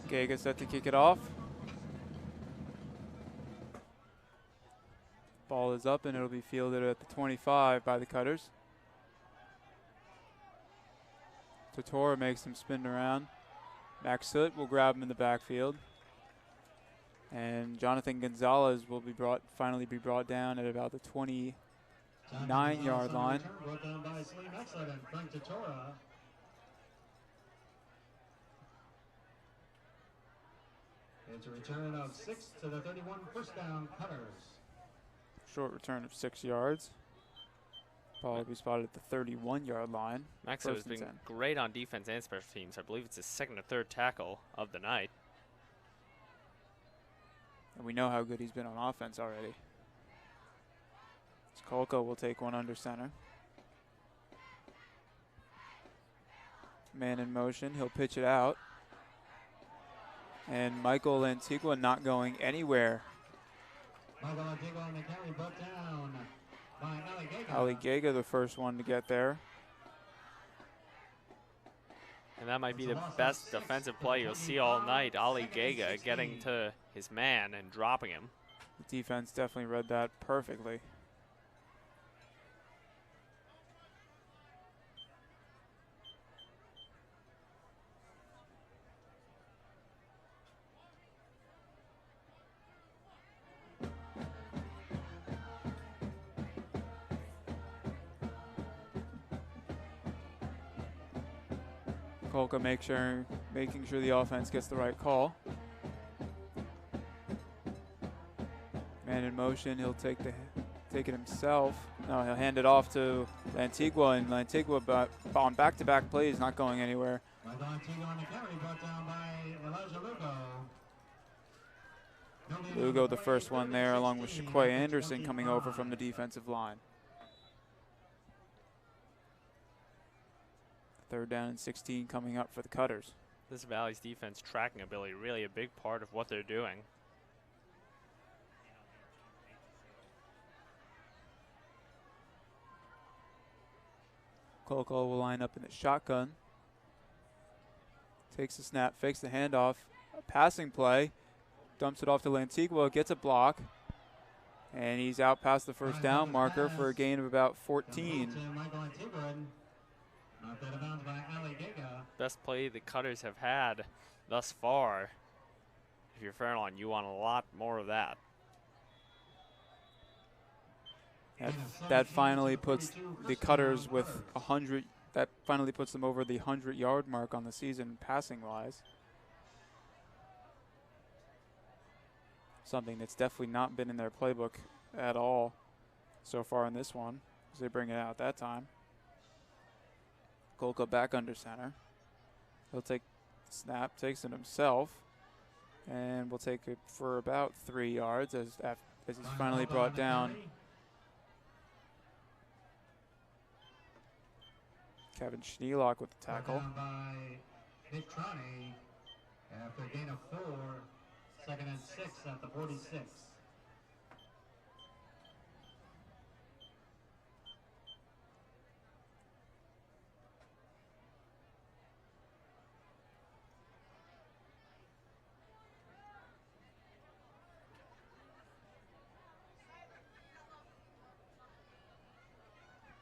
Gaga set to kick it off. Ball is up and it'll be fielded at the 25 by the Cutters. Totora makes him spin around. Max Soot will grab him in the backfield. And Jonathan Gonzalez will be finally be brought down at about the 29-yard line. Brought down by Slim Excellent and Frank Totora. It's a return of 6 to the 31, first down, Cutters. Short return of 6 yards. Ball will be spotted at the 31-yard line. Maxo has been great on defense and special teams. I believe it's his second or third tackle of the night. And we know how good he's been on offense already. Kolko will take one under center. Man in motion, he'll pitch it out. And Michael Antigua not going anywhere. Michael Antigua on the carry, brought down by Ali Gaga. Ali Gaga, the first one to get there. And that might be the best defensive play you'll see all night. Ali Gaga getting to his man and dropping him. The defense definitely read that perfectly. Kolka making sure the offense gets the right call. Man in motion, he'll take it himself. No, he'll hand it off to Antigua, and Antigua on back-to-back plays, not going anywhere. Michael Antigua on the carry, brought down by Elijah Lugo. Lugo, the first one there, along with Shaquay Anderson coming over from the defensive line. Third down and 16 coming up for the Cutters. This Valley's defense tracking ability really a big part of what they're doing. Kolko will line up in the shotgun. Takes the snap, fakes the handoff. A passing play. Dumps it off to Lantigua, gets a block. And he's out past the first down marker for a gain of about 14. Best play the Cutters have had thus far. If you're Fairlawn, you want a lot more of that. That finally puts the Cutters with 100. That finally puts them over the 100-yard mark on the season passing-wise. Something that's definitely not been in their playbook at all so far in this one, as they bring it out that time. Kolka back under center. He'll take the snap, takes it himself, and will take it for about 3 yards as he's finally brought down. Kevin Schneelock with the tackle. By Nick Trani after a gain of 4, 2nd and 6 at the 46.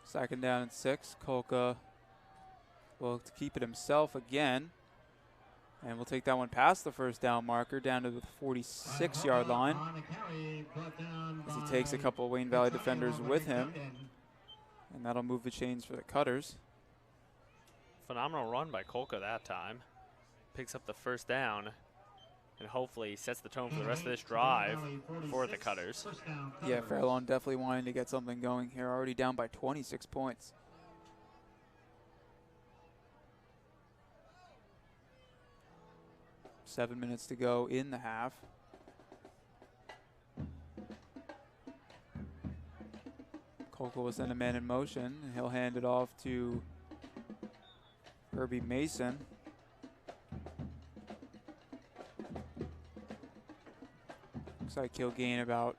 Second down and 6. Kolka will keep it himself again. And we'll take that one past the first down marker down to the 46-yard line. As he takes a couple of Wayne Valley defenders with him. And that'll move the chains for the Cutters. Phenomenal run by Kolka that time. Picks up the first down and hopefully sets the tone for the rest of this drive for the Cutters. Yeah, Fairlawn definitely wanting to get something going here. Already down by 26 points. Seven minutes to go in the half. Kolka will send a man in motion, and he'll hand it off to Herbie Mason. Looks like he'll gain about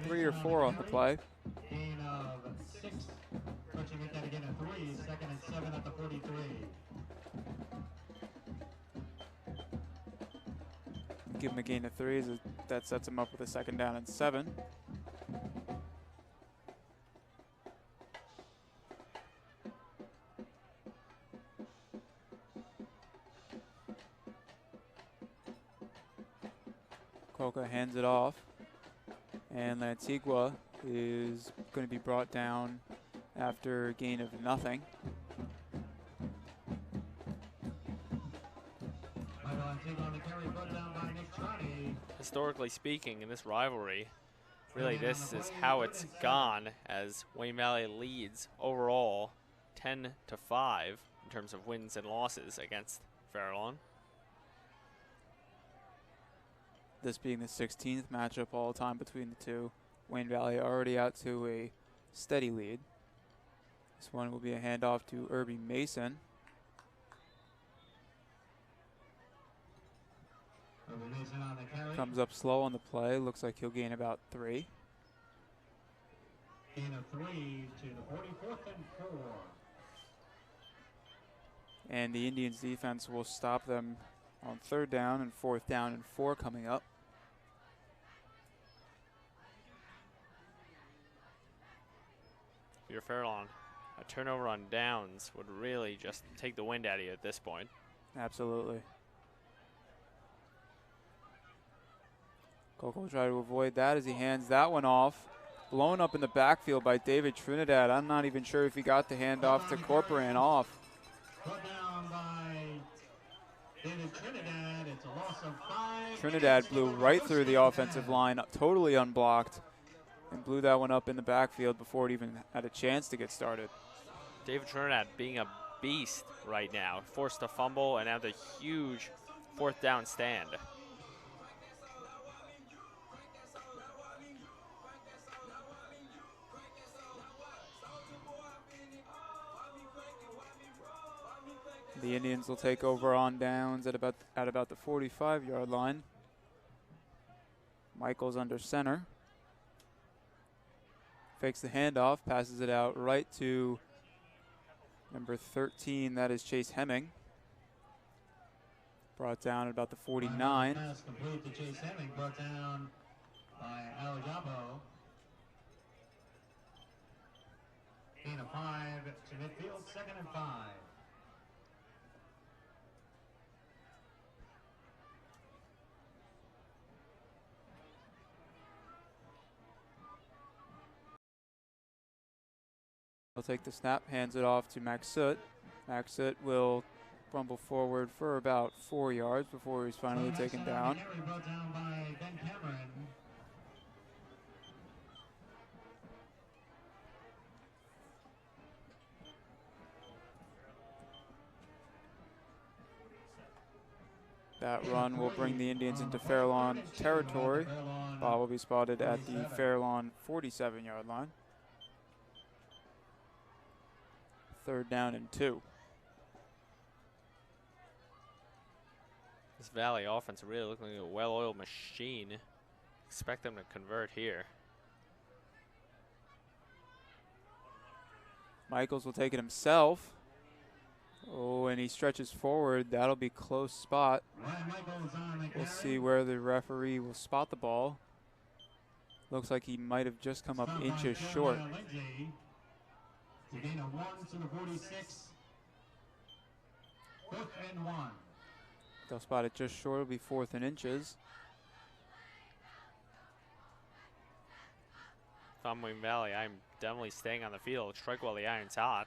3 or 4 on the play. Gain of 6, touching it that again at 3, 2nd and 7 at the 43. Give him a gain of 3, as that sets him up with a 2nd down and 7. Kolka hands it off, and Lantigua is going to be brought down after a gain of nothing. Historically speaking, in this rivalry, really this is how it's gone, as Wayne Valley leads overall 10-5 in terms of wins and losses against Fairlawn. This being the 16th matchup all time between the two. Wayne Valley already out to a steady lead. This one will be a handoff to Herbie Mason. Comes up slow on the play. Looks like he'll gain about 3. Gain of 3 to the 44th and 4. And the Indians defense will stop them on 3rd down and 4th down and 4 coming up. If you're Fairlawn, a turnover on downs would really just take the wind out of you at this point. Absolutely. Kolka will try to avoid that as he hands that one off. Blown up in the backfield by David Trinidad. I'm not even sure if he got the handoff to Corporan off. Put down by David Trinidad. It's a loss of 5. Trinidad blew right through the offensive line, totally unblocked, and blew that one up in the backfield before it even had a chance to get started. David Trinidad being a beast right now. Forced a fumble and now the huge 4th down stand. The Indians will take over on downs at about the 45-yard line. Michaels under center. Fakes the handoff, passes it out right to number 13, that is Chase Hemming. Brought down at about the 49. Pass complete to Chase Hemming, brought down by Alejabo. Gain of 5 to midfield, 2nd and 5. He'll take the snap, hands it off to Maxut. Maxut will rumble forward for about 4 yards before he's finally taken down. Brought down by Ben Cameron. That run will bring the Indians into Fairlawn territory. Ball will be spotted at the Fairlawn 47-yard line. 3rd down and 2. This Valley offense really looking like a well-oiled machine. Expect them to convert here. Michaels will take it himself. Oh, and he stretches forward. That'll be close spot. We'll see where the referee will spot the ball. Looks like he might have just come up inches short. To gain a 1 to the 46. 4th and 1. They'll spot it just short. It'll be 4th and inches. If I'm Wayne Valley, I'm definitely staying on the field. Strike while the iron's hot.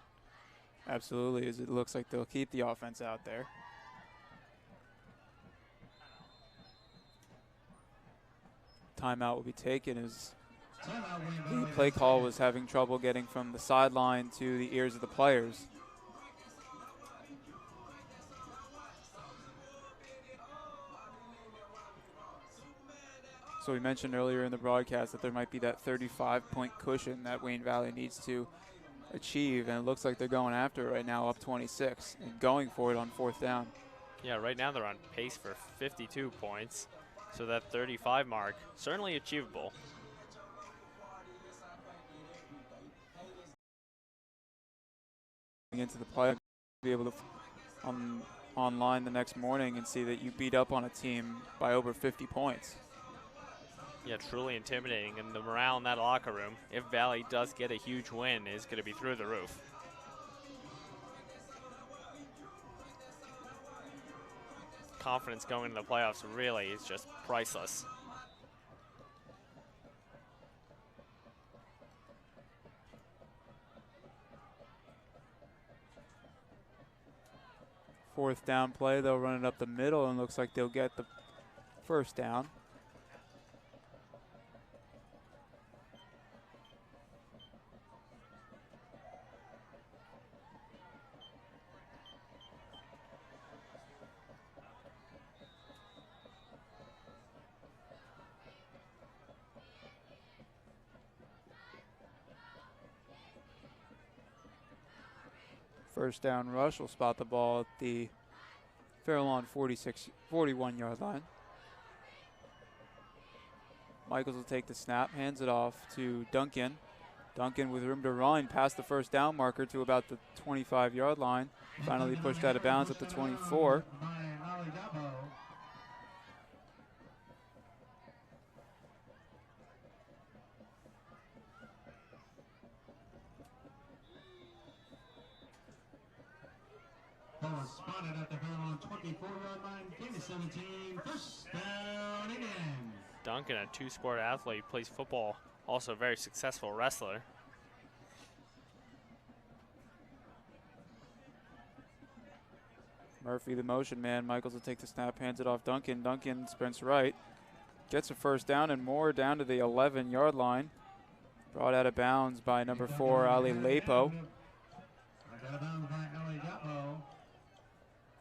Absolutely, as it looks like they'll keep the offense out there. Timeout will be taken as the play call was having trouble getting from the sideline to the ears of the players. So we mentioned earlier in the broadcast that there might be that 35-point cushion that Wayne Valley needs to achieve, and it looks like they're going after it right now, up 26, and going for it on 4th down. Yeah, right now they're on pace for 52 points, so that 35 mark, certainly achievable. Into the play, be able to online the next morning and see that you beat up on a team by over 50 points. Yeah, truly intimidating, and the morale in that locker room, if Valley does get a huge win, is going to be through the roof. Confidence going into the playoffs really is just priceless. Fourth down play, they'll run it up the middle, and looks like they'll get the 1st down. First down rush will spot the ball at the Fairlawn 41-yard line. Michaels will take the snap, hands it off to Duncan. Duncan with room to run past the 1st down marker to about the 25-yard line. Finally pushed out of bounds at the 24. Spotted at the Fairlawn 24-yard line, gain of 17, 1st down again. Duncan, a two-sport athlete, plays football, also a very successful wrestler. Murphy, the motion man. Michaels will take the snap, hands it off Duncan. Duncan sprints right, gets a 1st down and more down to the 11-yard line. Brought out of bounds by number 4, Ali Lepo.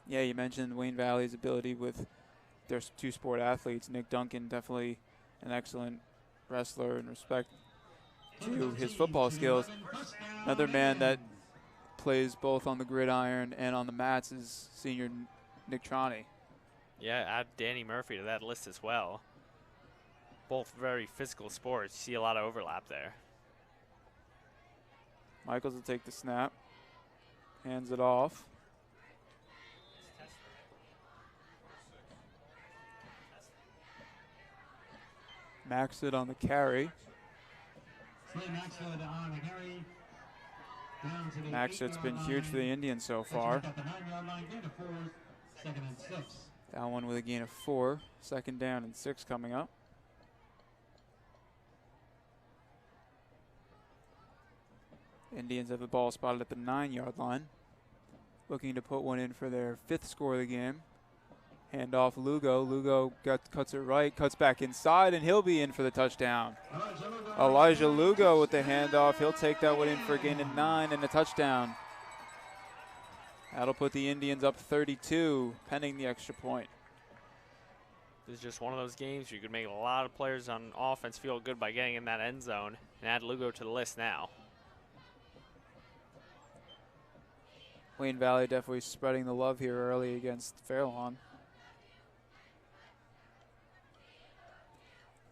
Yeah, you mentioned Wayne Valley's ability with their two-sport athletes. Nick Duncan, definitely an excellent wrestler in respect to his football skills. Another man that plays both on the gridiron and on the mats is senior Nick Trani. Yeah, add Danny Murphy to that list as well. Both very physical sports. You see a lot of overlap there. Michaels will take the snap, hands it off. Maxted on the carry. Maxted's been huge for the Indians so far. That one with a gain of 4. 2nd down and 6 coming up. Indians have the ball spotted at the 9-yard line. Looking to put one in for their 5th score of the game. Hand off Lugo. Lugo cuts it right, cuts back inside, and he'll be in for the touchdown. Elijah Lugo with the handoff. He'll take that one in for a gain of 9 and a touchdown. That'll put the Indians up 32, pending the extra point. This is just one of those games where you could make a lot of players on offense feel good by getting in that end zone, and add Lugo to the list now. Wayne Valley definitely spreading the love here early against Fairlawn.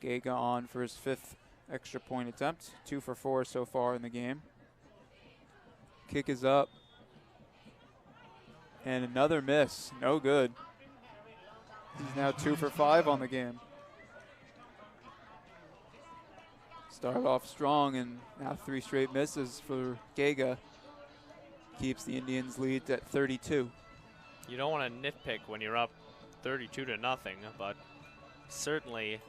Gega on for his 5th extra point attempt. 2 for 4 so far in the game. Kick is up. And another miss. No good. He's now 2 for 5 on the game. Started off strong and now 3 straight misses for Gega. Keeps the Indians' lead at 32. You don't want to nitpick when you're up 32-0, but certainly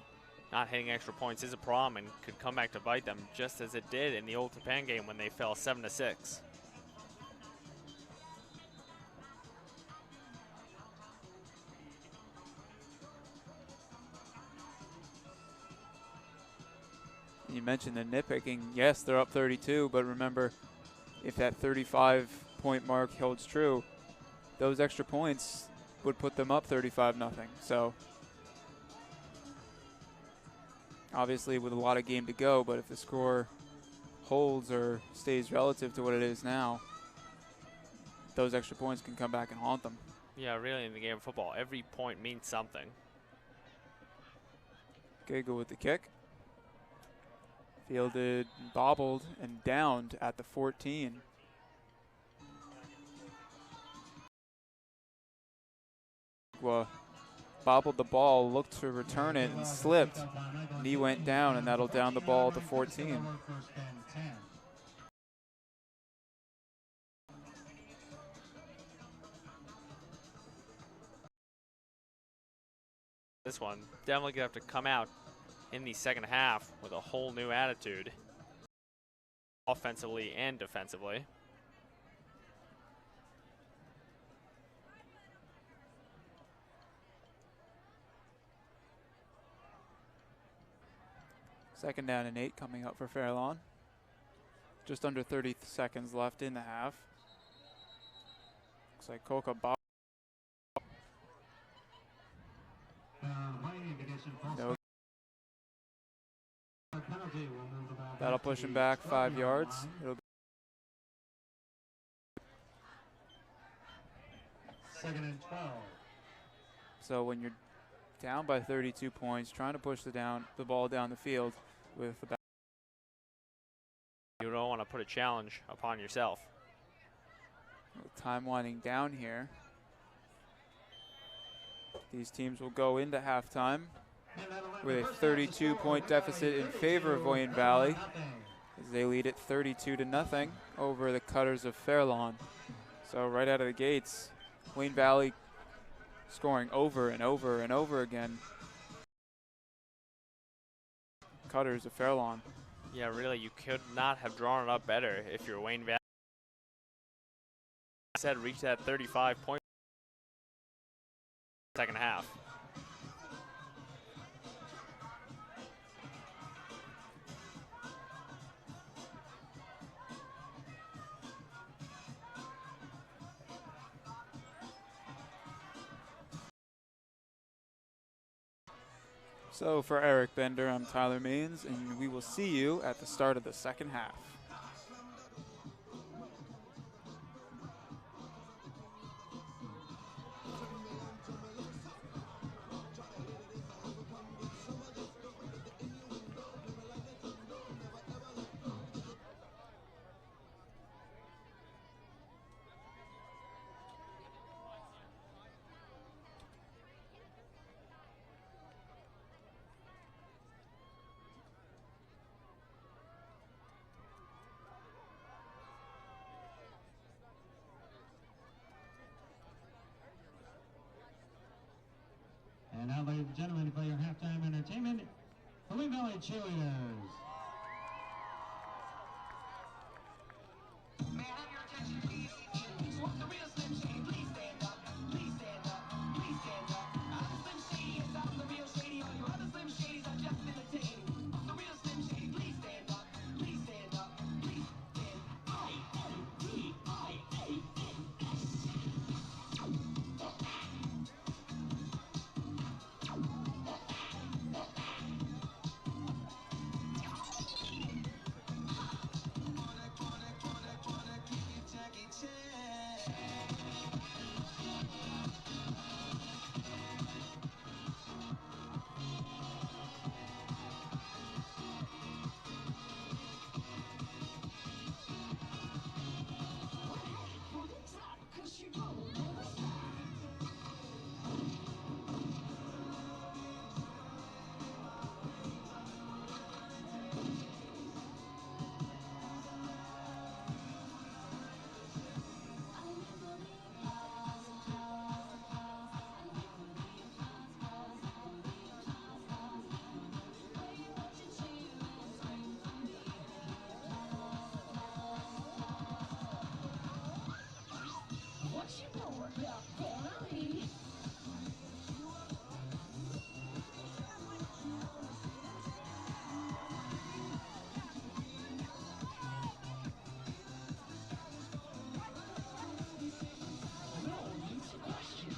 not hitting extra points is a problem and could come back to bite them, just as it did in the old Japan game when they fell 7-6. You mentioned the nitpicking. Yes, they're up 32, but remember, if that 35-point mark holds true, those extra points would put them up 35-0. So obviously with a lot of game to go, but if the score holds or stays relative to what it is now, those extra points can come back and haunt them. Yeah, really in the game of football, every point means something. Gega with the kick. Fielded, bobbled, and downed at the 14. Bobbled the ball, looked to return it, and slipped. Knee went down, and that'll down the ball at the 14. This one definitely gonna have to come out in the second half with a whole new attitude, offensively and defensively. Second down and 8 coming up for Fairlawn. Just under 30 seconds left in the half. Looks like Coca Bob. No. That'll push him back 5 yards. It'll be Second and 12. so when you're down by 32 points, trying to push the ball down the field with about. You don't want to put a challenge upon yourself. Time winding down here. These teams will go into halftime with a 32-point deficit in favor of Wayne Valley as they lead it 32-0 over the Cutters of Fairlawn. So right out of the gates, Wayne Valley scoring over and over and over again. Cutters of Fairlawn. Yeah, really, you could not have drawn it up better if you're Wayne Valley. Said reach that 35-point second half. So for Eric Bender, I'm Tyler Maines, and we will see you at the start of the second half. and gentlemen, for your halftime entertainment, the Wayne Valley Cheerleaders. May I have your attention, please? Who wants the real Slim Shady? Please stand up. Please stand up. Please stand up. I'm the Slim Shady. Yes, I'm the real Shady. All you other Slim Shadys are just imitating. I'm the real Slim Shady. Please stand up. Please stand up. Please stand up. What you know about Fairlawn? No need to question.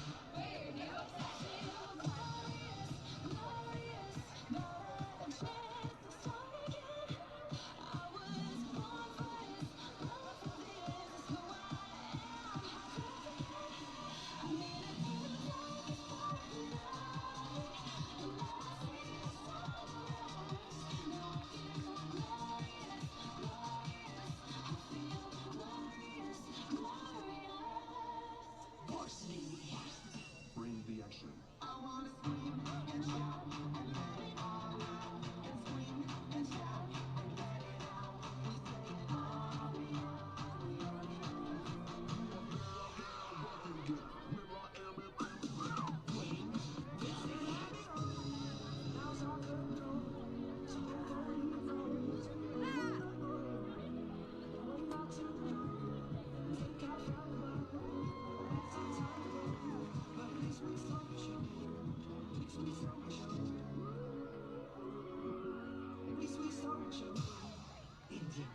Bring the action. I wanna scream and shout and let it all out. And scream and shout and let it out. We say it all. Indeed.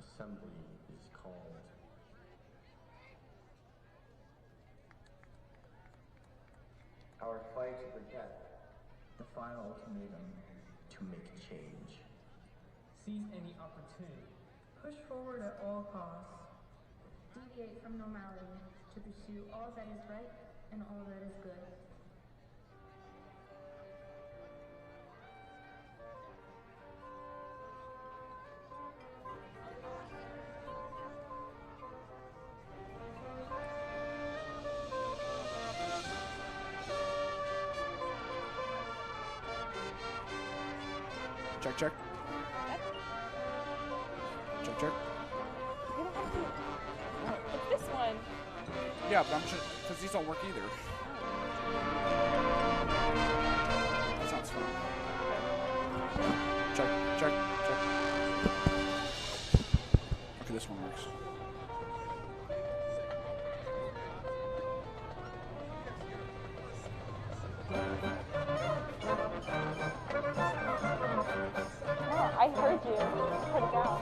Assembly is called. Our fight to protect. The final ultimatum to make change. Seize any opportunity. Push forward at all costs. Deviate from normality to pursue all that is right and all that is good. Check, check. Check, check. You don't have to. It's this one. Yeah, but I'm sure, because these don't work either. That sounds fun. Check, check, check. Okay, this one works. Oh, I heard you. Put it down.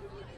Still here.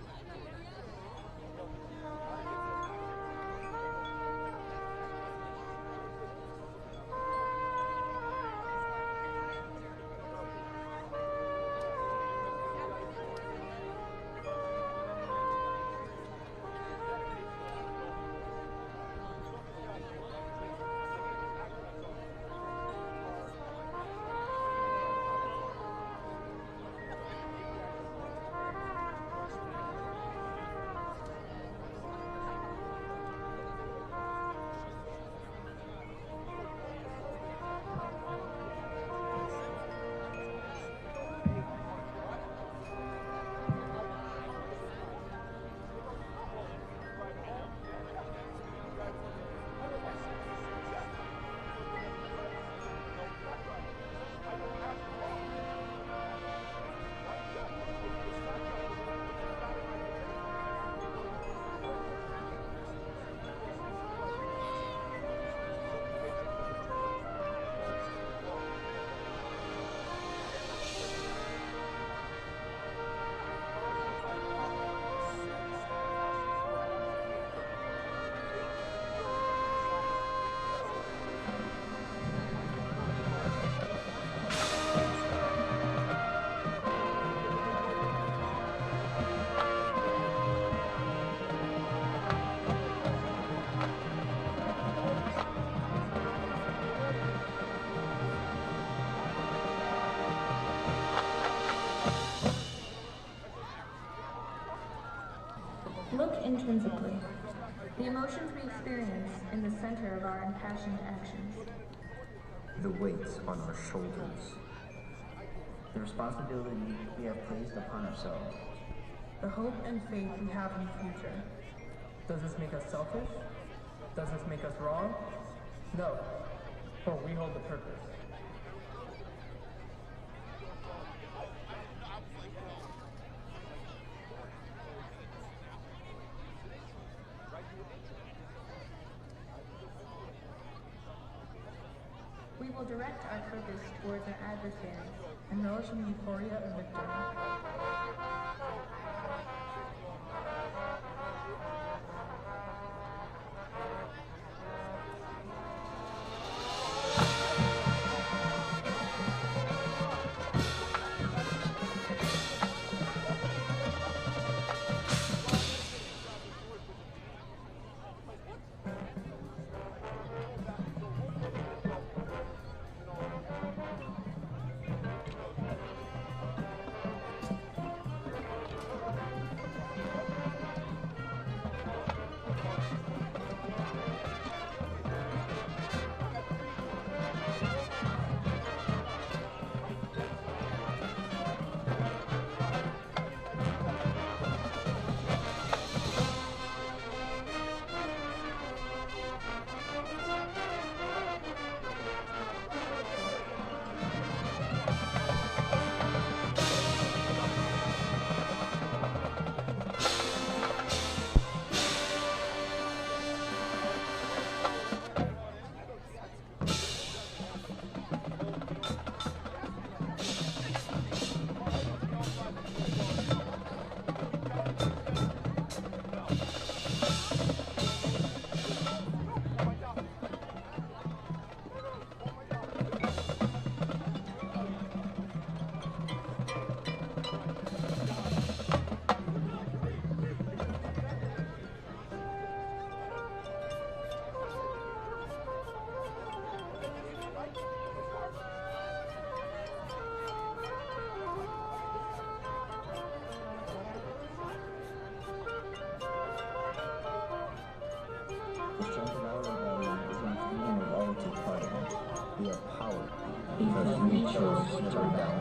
experience in the center of our impassioned actions. The weights on our shoulders. The responsibility we have placed upon ourselves. The hope and faith we have in the future. Does this make us selfish? Does this make us wrong? No, for we hold the purpose. We will direct our purpose towards our adversaries and relish in the euphoria of victory. The strength of our rebellion is in freedom of all to take part in it. We are powered because we chose to rebel.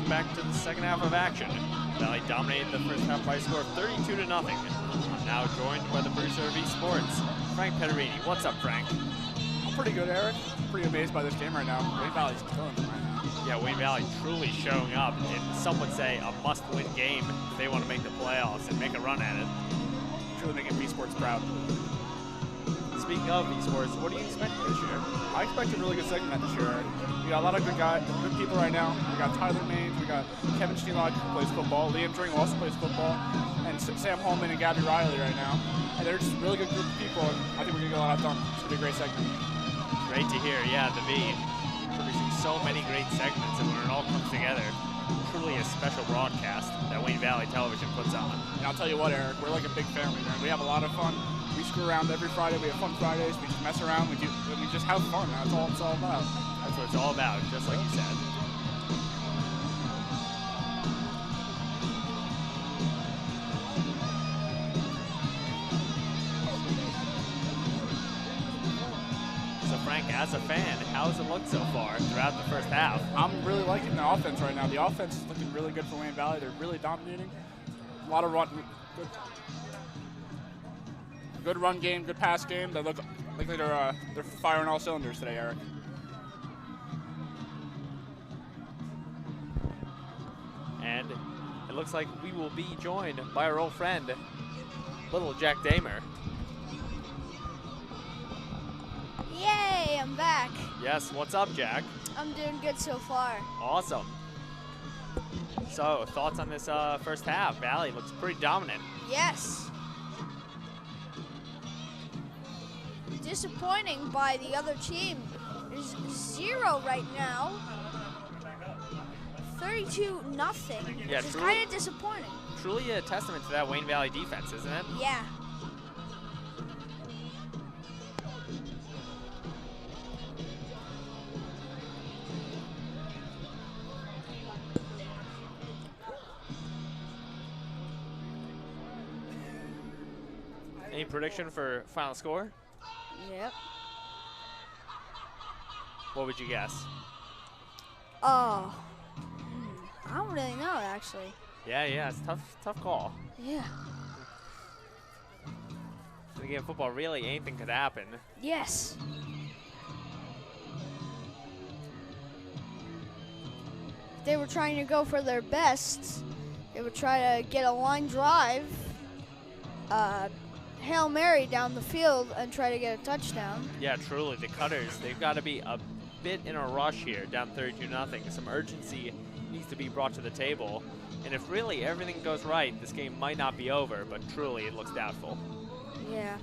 welcome back to the second half of action. Valley dominated the first half by a score of 32-0. I'm now joined by the producer of esports, Frank Pederini. What's up, Frank? I'm pretty good, Eric. Pretty amazed by this game right now. Wayne Valley's killing them right now. Yeah, Wayne Valley truly showing up in, some would say, a must-win game if they want to make the playoffs and make a run at it. Truly making esports proud. Speaking of esports, what do you expect this year? I expect a really good segment this year. We got a lot of good guys, good people right now. We got Tyler Maines, we got Kevin Schneelock, who plays football. Liam Dring also plays football, and Sam Holman and Gabby Riley right now. And they're just a really good group of people, and I think we're gonna get a lot done. It's gonna be a great segment. Great to hear. Yeah, the V producing so many great segments, and when it all comes together, truly a special broadcast that Wayne Valley Television puts on. And I'll tell you what, Eric, we're like a big family, man. We have a lot of fun. We screw around every Friday. We have fun Fridays. We just mess around. We just have fun. That's all it's all about. That's what it's all about, just like you said. So Frank, as a fan, how's it looked so far throughout the first half? I'm really liking the offense right now. The offense is looking really good for Wayne Valley. They're really dominating. A lot of run. Good run game, good pass game. They look like they're firing all cylinders today, Eric. And it looks like we will be joined by our old friend, little Jack Damer. Yay, I'm back. Yes, what's up, Jack? I'm doing good so far. Awesome. So, thoughts on this first half? Valley looks pretty dominant. Yes. Disappointing by the other team. There's 0 right now. 32-0. Yeah, It's kind of disappointing. Truly a testament to that Wayne Valley defense, isn't it? Yeah. Any prediction for final score? Yep. What would you guess? I don't really know, actually. Yeah, it's tough call. Yeah. In the game of football, really anything could happen. Yes. If they were trying to go for their best, they would try to get a line drive, Hail Mary down the field and try to get a touchdown. Yeah, truly, the Cutters, they've got to be a bit in a rush here, down 32-0. Some urgency needs to be brought to the table. And if really everything goes right, this game might not be over, but truly it looks doubtful. Yeah.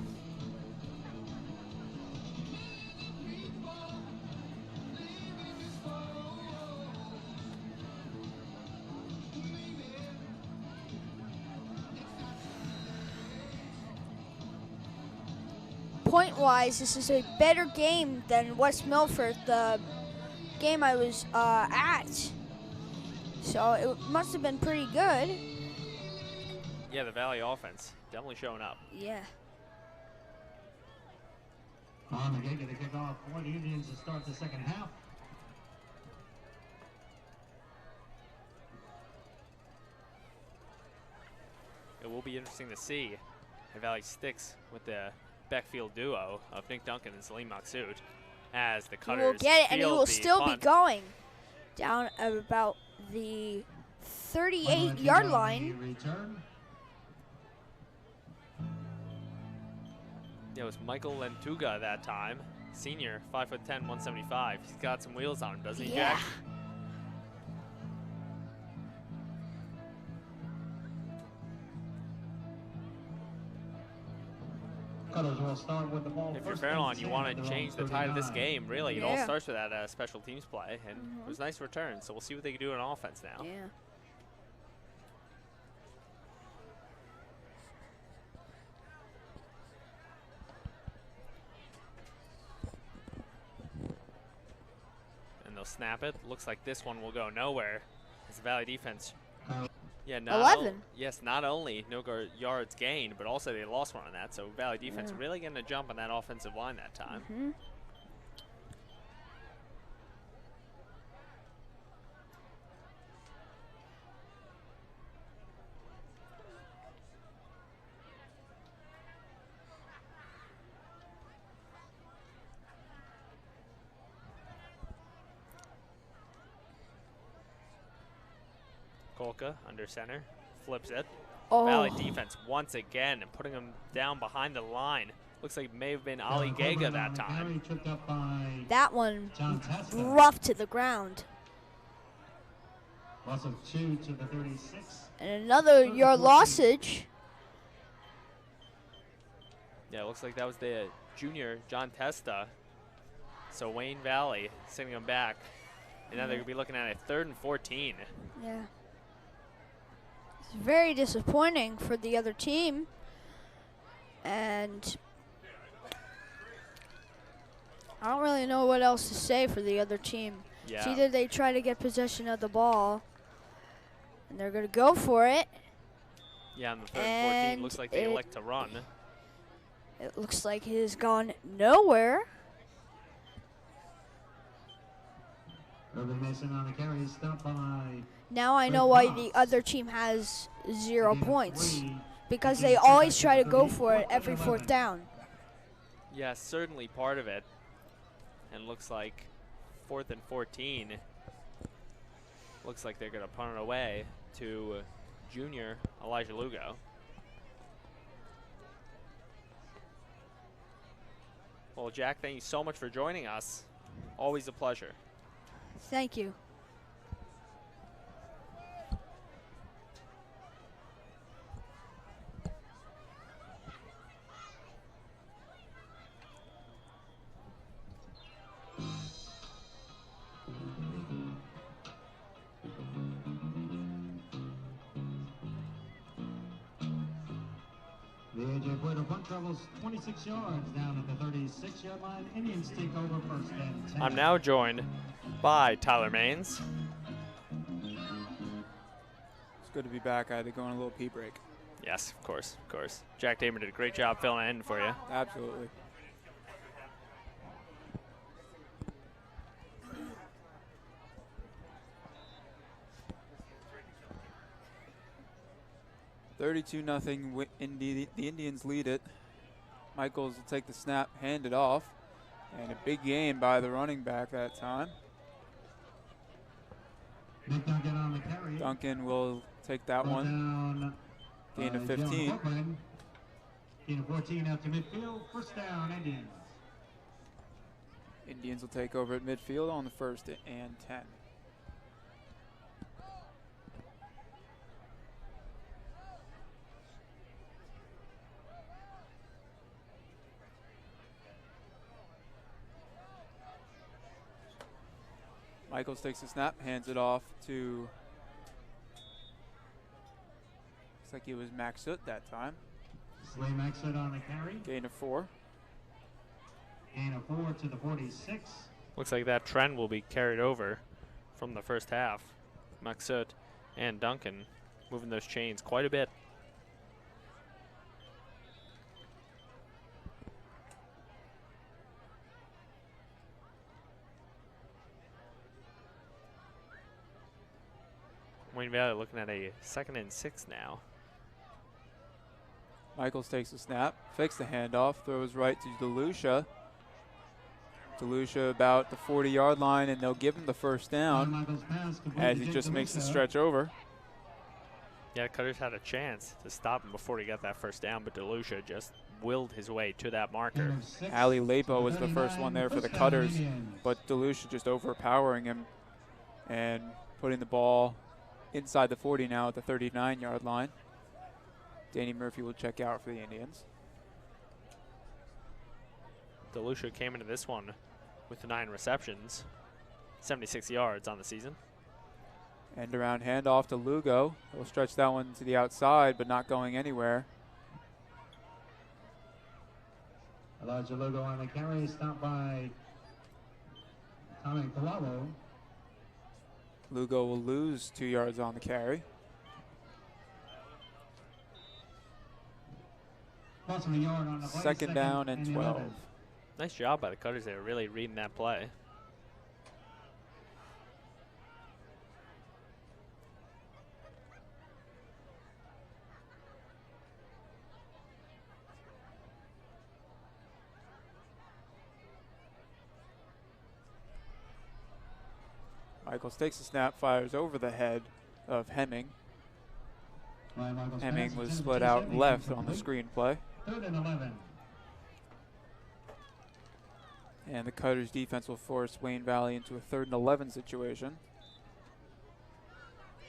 Point-wise, this is a better game than West Milford, the game I was at. So it must have been pretty good. Yeah, the Valley offense definitely showing up. Yeah. On the gate, going to kick off for the Indians to start the second half. It will be interesting to see if Valley sticks with the backfield duo of Nick Duncan and Salim Maksud as the Cutters He will get it, and he will still punt. be going down at about the 38-yard line. Return. Yeah, it was Michael Lentuga that time. Senior, 5'10", 175. He's got some wheels on him, doesn't he, Yeah. Jack? Cutters will start with the ball. If you're Fairlawn, you want to change the tide of this game, really. It all Yeah. starts with that special teams play, and it was a nice return, so we'll see what they can do on offense now. Yeah. And they'll snap it. Looks like this one will go nowhere. It's the Valley defense. Yeah, 11. Yes, not only no yards gained, but also they lost one on that. So Valley defense really getting a jump on that offensive line that time. Polka under center, flips it. Oh. Valley defense once again and putting him down behind the line. Looks like it may have been Ali Gega that time. That one rough to the ground. Loss of 2 to the 36. And another yard lossage. Yeah, it looks like that was the junior, John Testa. So Wayne Valley sending him back. And now they're going to be looking at a 3rd and 14. Yeah. It's very disappointing for the other team. And I don't really know what else to say for the other team. Yeah. It's either they try to get possession of the ball, and they're going to go for it. Yeah, on the 3rd and 14, looks like they elect to run. It looks like it has gone nowhere. Urban Mason on the carry, stopped by. Now I know why the other team has 0 points. Because they always try to go for it every 4th down. Yeah, certainly part of it. And looks like 4th and 14. Looks like they're going to punt it away to junior Elijah Lugo. Well, Jack, thank you so much for joining us. Always a pleasure. Thank you. The AJ Puerto punt travels 26 yards down at the 36-yard line. Indians take over 1st and 10. I'm now joined by Tyler Maines. It's good to be back. I had to go on a little pee break. Yes, of course, of course. Jack Damer did a great job filling it in for you. Absolutely. (32-0). The Indians lead it. Michaels will take the snap, hand it off, and a big gain by the running back that time. Duncan on the carry. Duncan will take that one. Gain of 15. Gain of 14 out to midfield. 1st down, Indians. Indians will take over at midfield on the 1st and 10. Michaels takes the snap, hands it off to, looks like it was Maxut that time. Slay Maxut on the carry. Gain of 4. Gain of 4 to the 46. Looks like that trend will be carried over from the 1st half. Maxut and Duncan moving those chains quite a bit. Wayne Valley looking at a 2nd and 6 now. Michaels takes the snap, fakes the handoff, throws right to DeLucia. DeLucia about the 40-yard line, and they'll give him the 1st down as he just makes the stretch over. Yeah, Cutters had a chance to stop him before he got that 1st down, but DeLucia just willed his way to that marker. Ali Lepo was the first one there for the Cutters, but DeLucia just overpowering him and putting the ball inside the 40 now at the 39-yard line. Danny Murphy will check out for the Indians. DeLucia came into this one with 9 receptions, 76 yards on the season. End around handoff to Lugo. He'll stretch that one to the outside, but not going anywhere. Elijah Lugo on the carry, stopped by Tommy Palavo. Lugo will lose 2 yards on the carry. Loss of a yard on the play. 2nd down and 12. Nice job by the Cutters. They were really reading that play. Michaels takes the snap, fires over the head of Hemming. Hemming was split out left on the screen play. 3rd and 11. And the Cutters defense will force Wayne Valley into a 3rd and 11 situation.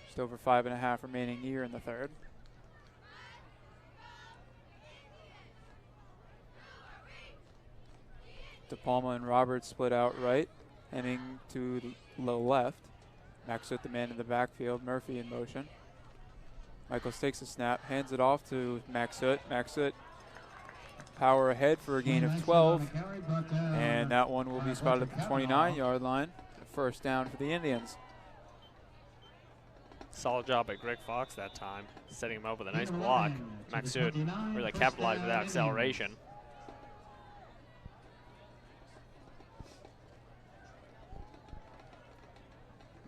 Just over 5.5 remaining here in the third. De Palma and Roberts split out right. Hemming to the left. Maxut, the man in the backfield. Murphy in motion. Michaels takes a snap, hands it off to Maxut. Maxut, power ahead for a gain of 12. And that one will be spotted at the 29-yard line. First down for the Indians. Solid job by Greg Fox that time, setting him up with a nice block. Maxut really capitalized with that acceleration.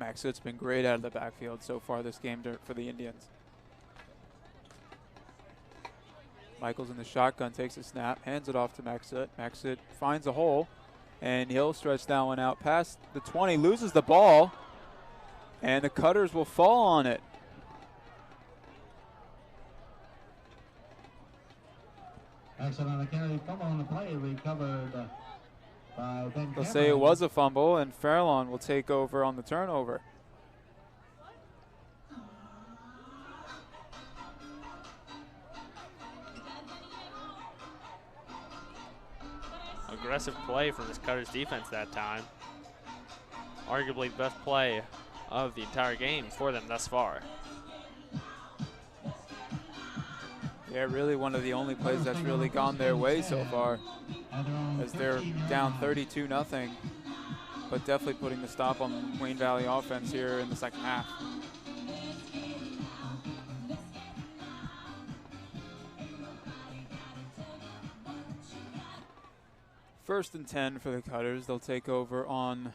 Maxut's been great out of the backfield so far this game for the Indians. Michaels in the shotgun takes a snap, hands it off to Maxut. Maxut finds a hole, and he'll stretch that one out past the 20, loses the ball, and the Cutters will fall on it. Excellent on the carry, fumble on the play, recovered by Ben. They'll say it was a fumble, and Fairlawn will take over on the turnover. Aggressive play from this Cutters defense that time. Arguably the best play of the entire game for them thus far. Yeah, really one of the only plays that's really gone their way so far, as they're down 32-0, but definitely putting the stop on Wayne Valley offense here in the second half. First and 10 for the Cutters. They'll take over on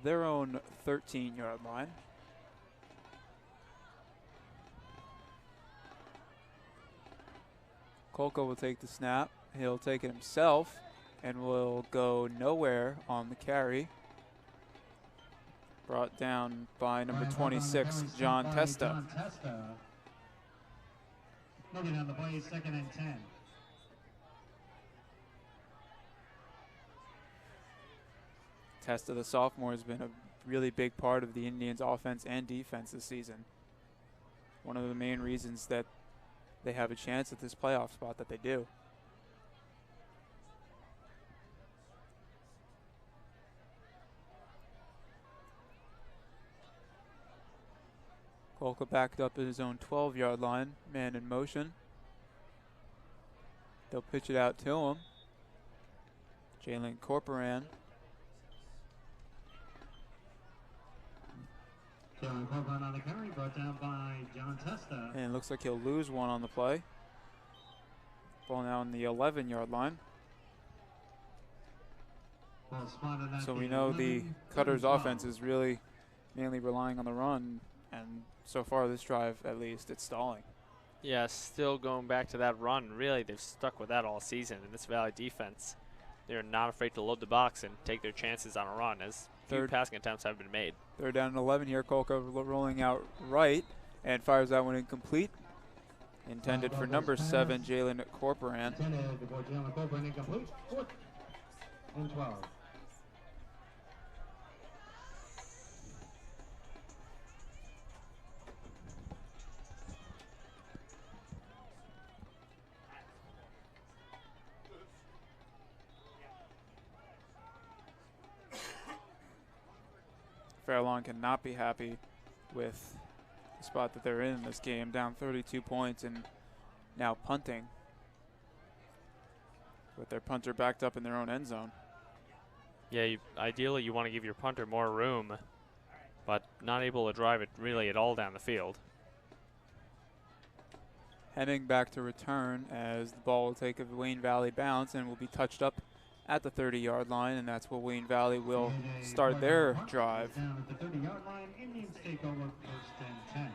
their own 13-yard line. Kolko will take the snap. He'll take it himself and will go nowhere on the carry. Brought down by number 26, John Testa. Moving on the play, 2nd and 10. Testa, the sophomore, has been a really big part of the Indians' offense and defense this season. One of the main reasons that they have a chance at this playoff spot that they do. Kolka backed up at his own 12-yard line, man in motion. They'll pitch it out to him. Jalen Corporan. Jalen Corporan on the carry, brought down by John Testa. And it looks like he'll lose one on the play. Ball now on the 11-yard line. So we know the Cutters offense is really mainly relying on the run, and so far this drive, at least, it's stalling. Yeah, still going back to that run. Really, they've stuck with that all season. In this Valley defense, they're not afraid to load the box and take their chances on a run, as few passing attempts have been made. They're down 11 here. Kolka rolling out right and fires that one incomplete. Intended for number 7, Jalen Corporan. Intended for Jalen Corporan, incomplete. 4th and 12. Fairlawn cannot be happy with the spot that they're in this game, down 32 points and now punting with their punter backed up in their own end zone. Yeah, ideally you want to give your punter more room, but not able to drive it really at all down the field. Hemming back to return as the ball will take a Wayne Valley bounce and will be touched up at the 30-yard line, and that's where Wayne Valley will start their drive. Down at the 30-yard line, Indians take over 1st and 10.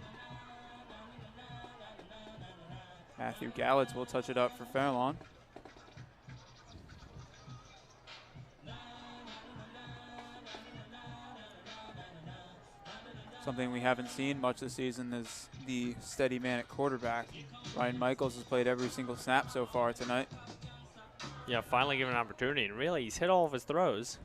Matthew Gallitz will touch it up for Fairlawn. Something we haven't seen much this season is the steady man at quarterback. Ryan Michaels has played every single snap so far tonight. Yeah, finally given an opportunity, and really he's hit all of his throws.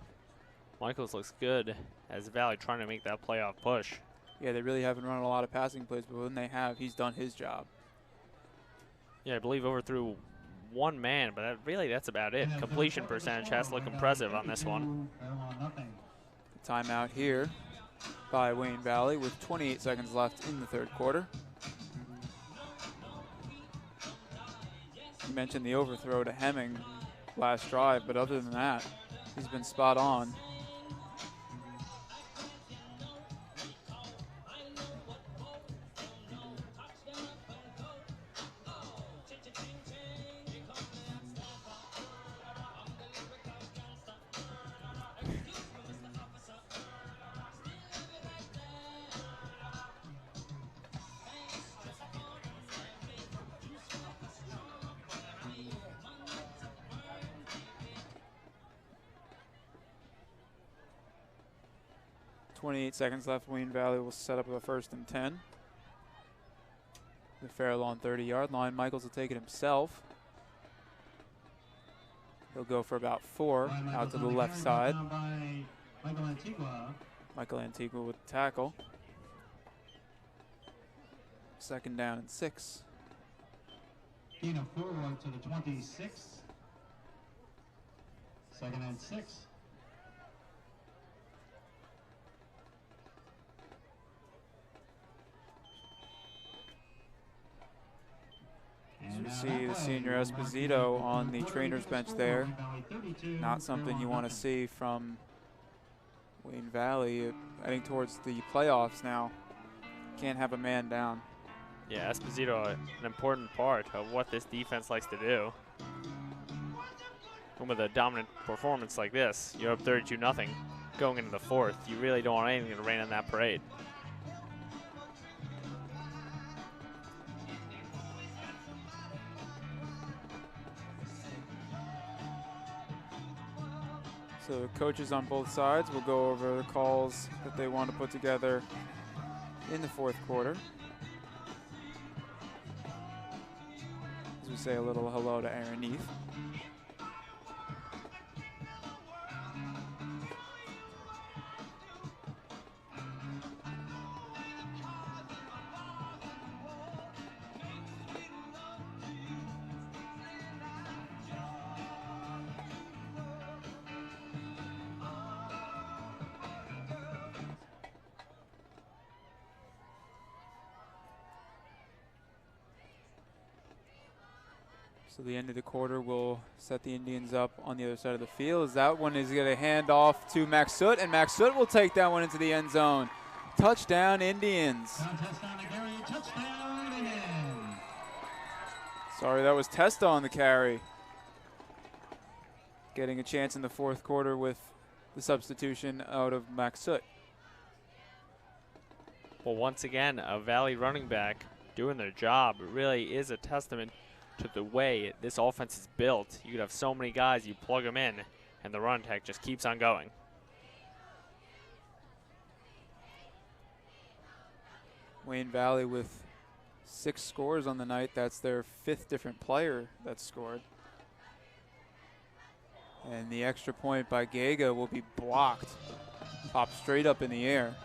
Michaels looks good as Valley trying to make that playoff push. Yeah, they really haven't run a lot of passing plays, but when they have, he's done his job. Yeah, I believe overthrew one man, but that's about it. Completion percentage has to look impressive on this one. Timeout here by Wayne Valley with 28 seconds left in the third quarter. You mentioned the overthrow to Hemming last drive, but other than that, he's been spot on. Seconds left. Wayne Valley will set up a 1st and 10. The Fairlawn 30-yard line. Michaels will take it himself. He'll go for about 4 out to the left side. Michael Antigua with the tackle. 2nd down and 6. Gain of 4 to the 26. 2nd and 6. As we see the senior Esposito on the trainer's bench there. Not something you want to see from Wayne Valley heading towards the playoffs now. Can't have a man down. Yeah, Esposito, an important part of what this defense likes to do. And with a dominant performance like this, you're up 32-0 going into the 4th. You really don't want anything to rain on that parade. So coaches on both sides will go over the calls that they want to put together in the 4th quarter. As we say a little hello to Aaron Neath. So the end of the quarter will set the Indians up on the other side of the field. As that one is going to hand off to Maxut, and Maxut will take that one into the end zone. Touchdown, Indians. Touchdown, Indians. Sorry, that was Testa on the carry. Getting a chance in the 4th quarter with the substitution out of Maxut. Well, once again, a Valley running back doing their job. It really is a testament to the way this offense is built. You could have so many guys, you plug them in, and the run attack just keeps on going. Wayne Valley with 6 scores on the night. That's their 5th different player that's scored. And the extra point by Gega will be blocked. Popped straight up in the air.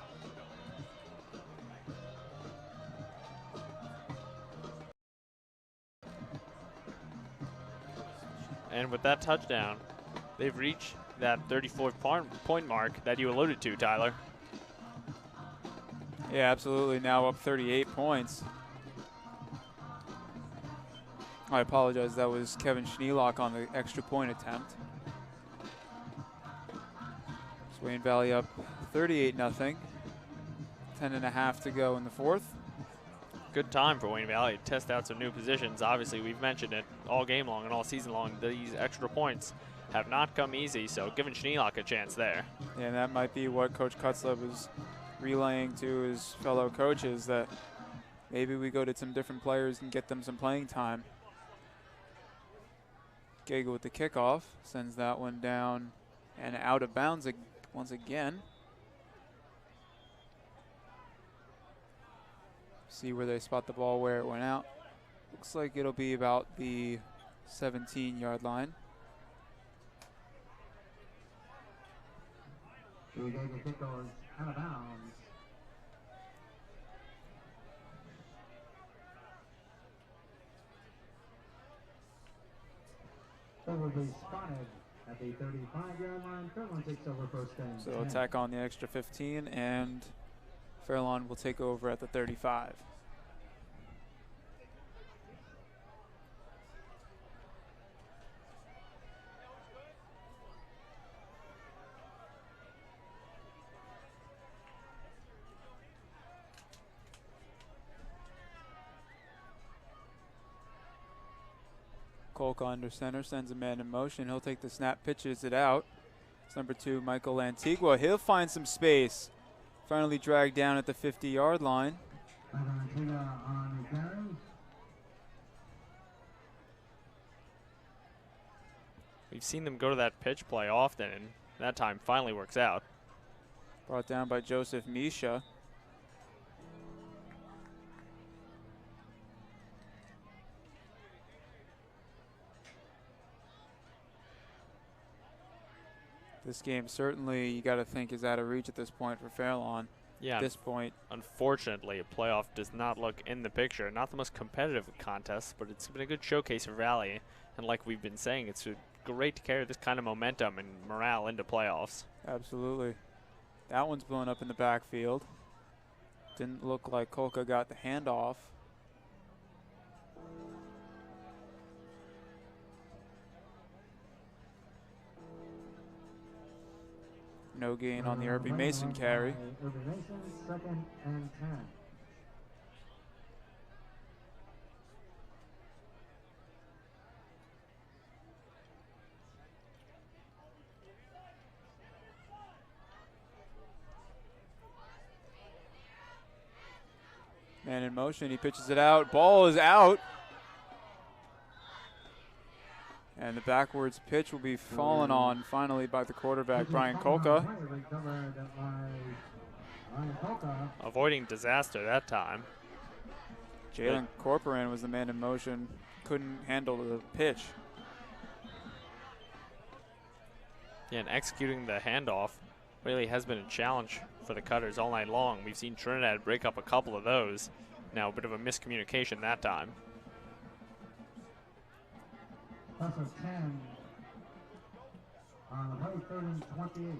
And with that touchdown, they've reached that 34-point mark that you alluded to, Tyler. Yeah, absolutely. Now up 38 points. I apologize. That was Kevin Schneelock on the extra point attempt. So Wayne Valley up 38-0. 10.5 to go in the 4th. Good time for Wayne Valley to test out some new positions. Obviously, we've mentioned it all game long and all season long. These extra points have not come easy, so giving Schneelock a chance there. Yeah, and that might be what Coach Kutzlev is relaying to his fellow coaches, that maybe we go to some different players and get them some playing time. Gega with the kickoff, sends that one down and out of bounds once again. See where they spot the ball where it went out. Looks like it'll be about the 17-yard line. The kick goes out of bounds. It will be spotted at the 35-yard line. Fairlawn takes over first and So 10. attack on the extra 15, and Fairlawn will take over at the 35. Kolka under center, sends a man in motion. He'll take the snap, pitches it out. It's number 2, Michael Antigua. He'll find some space. Finally dragged down at the 50-yard line. We've seen them go to that pitch play often, and that time finally works out. Brought down by Joseph Misha. This game certainly, you got to think, is out of reach at this point for Fairlawn. Yeah. At this point. Unfortunately, a playoff does not look in the picture. Not the most competitive contest, but it's been a good showcase for Valley. And like we've been saying, it's great to carry this kind of momentum and morale into playoffs. Absolutely. That one's blown up in the backfield. Didn't look like Kolka got the handoff. No gain on the Irby Mason carry. Irby Mason, 2nd and 10. Man in motion, he pitches it out. Ball is out. And the backwards pitch will be fallen on finally by the quarterback, Brian Kolka. Avoiding disaster that time. Jalen Corcoran was the man in motion. Couldn't handle the pitch. Yeah, and executing the handoff really has been a challenge for the Cutters all night long. We've seen Trinidad break up a couple of those. Now a bit of a miscommunication that time. Plus a 10 on the play, 3rd and 28.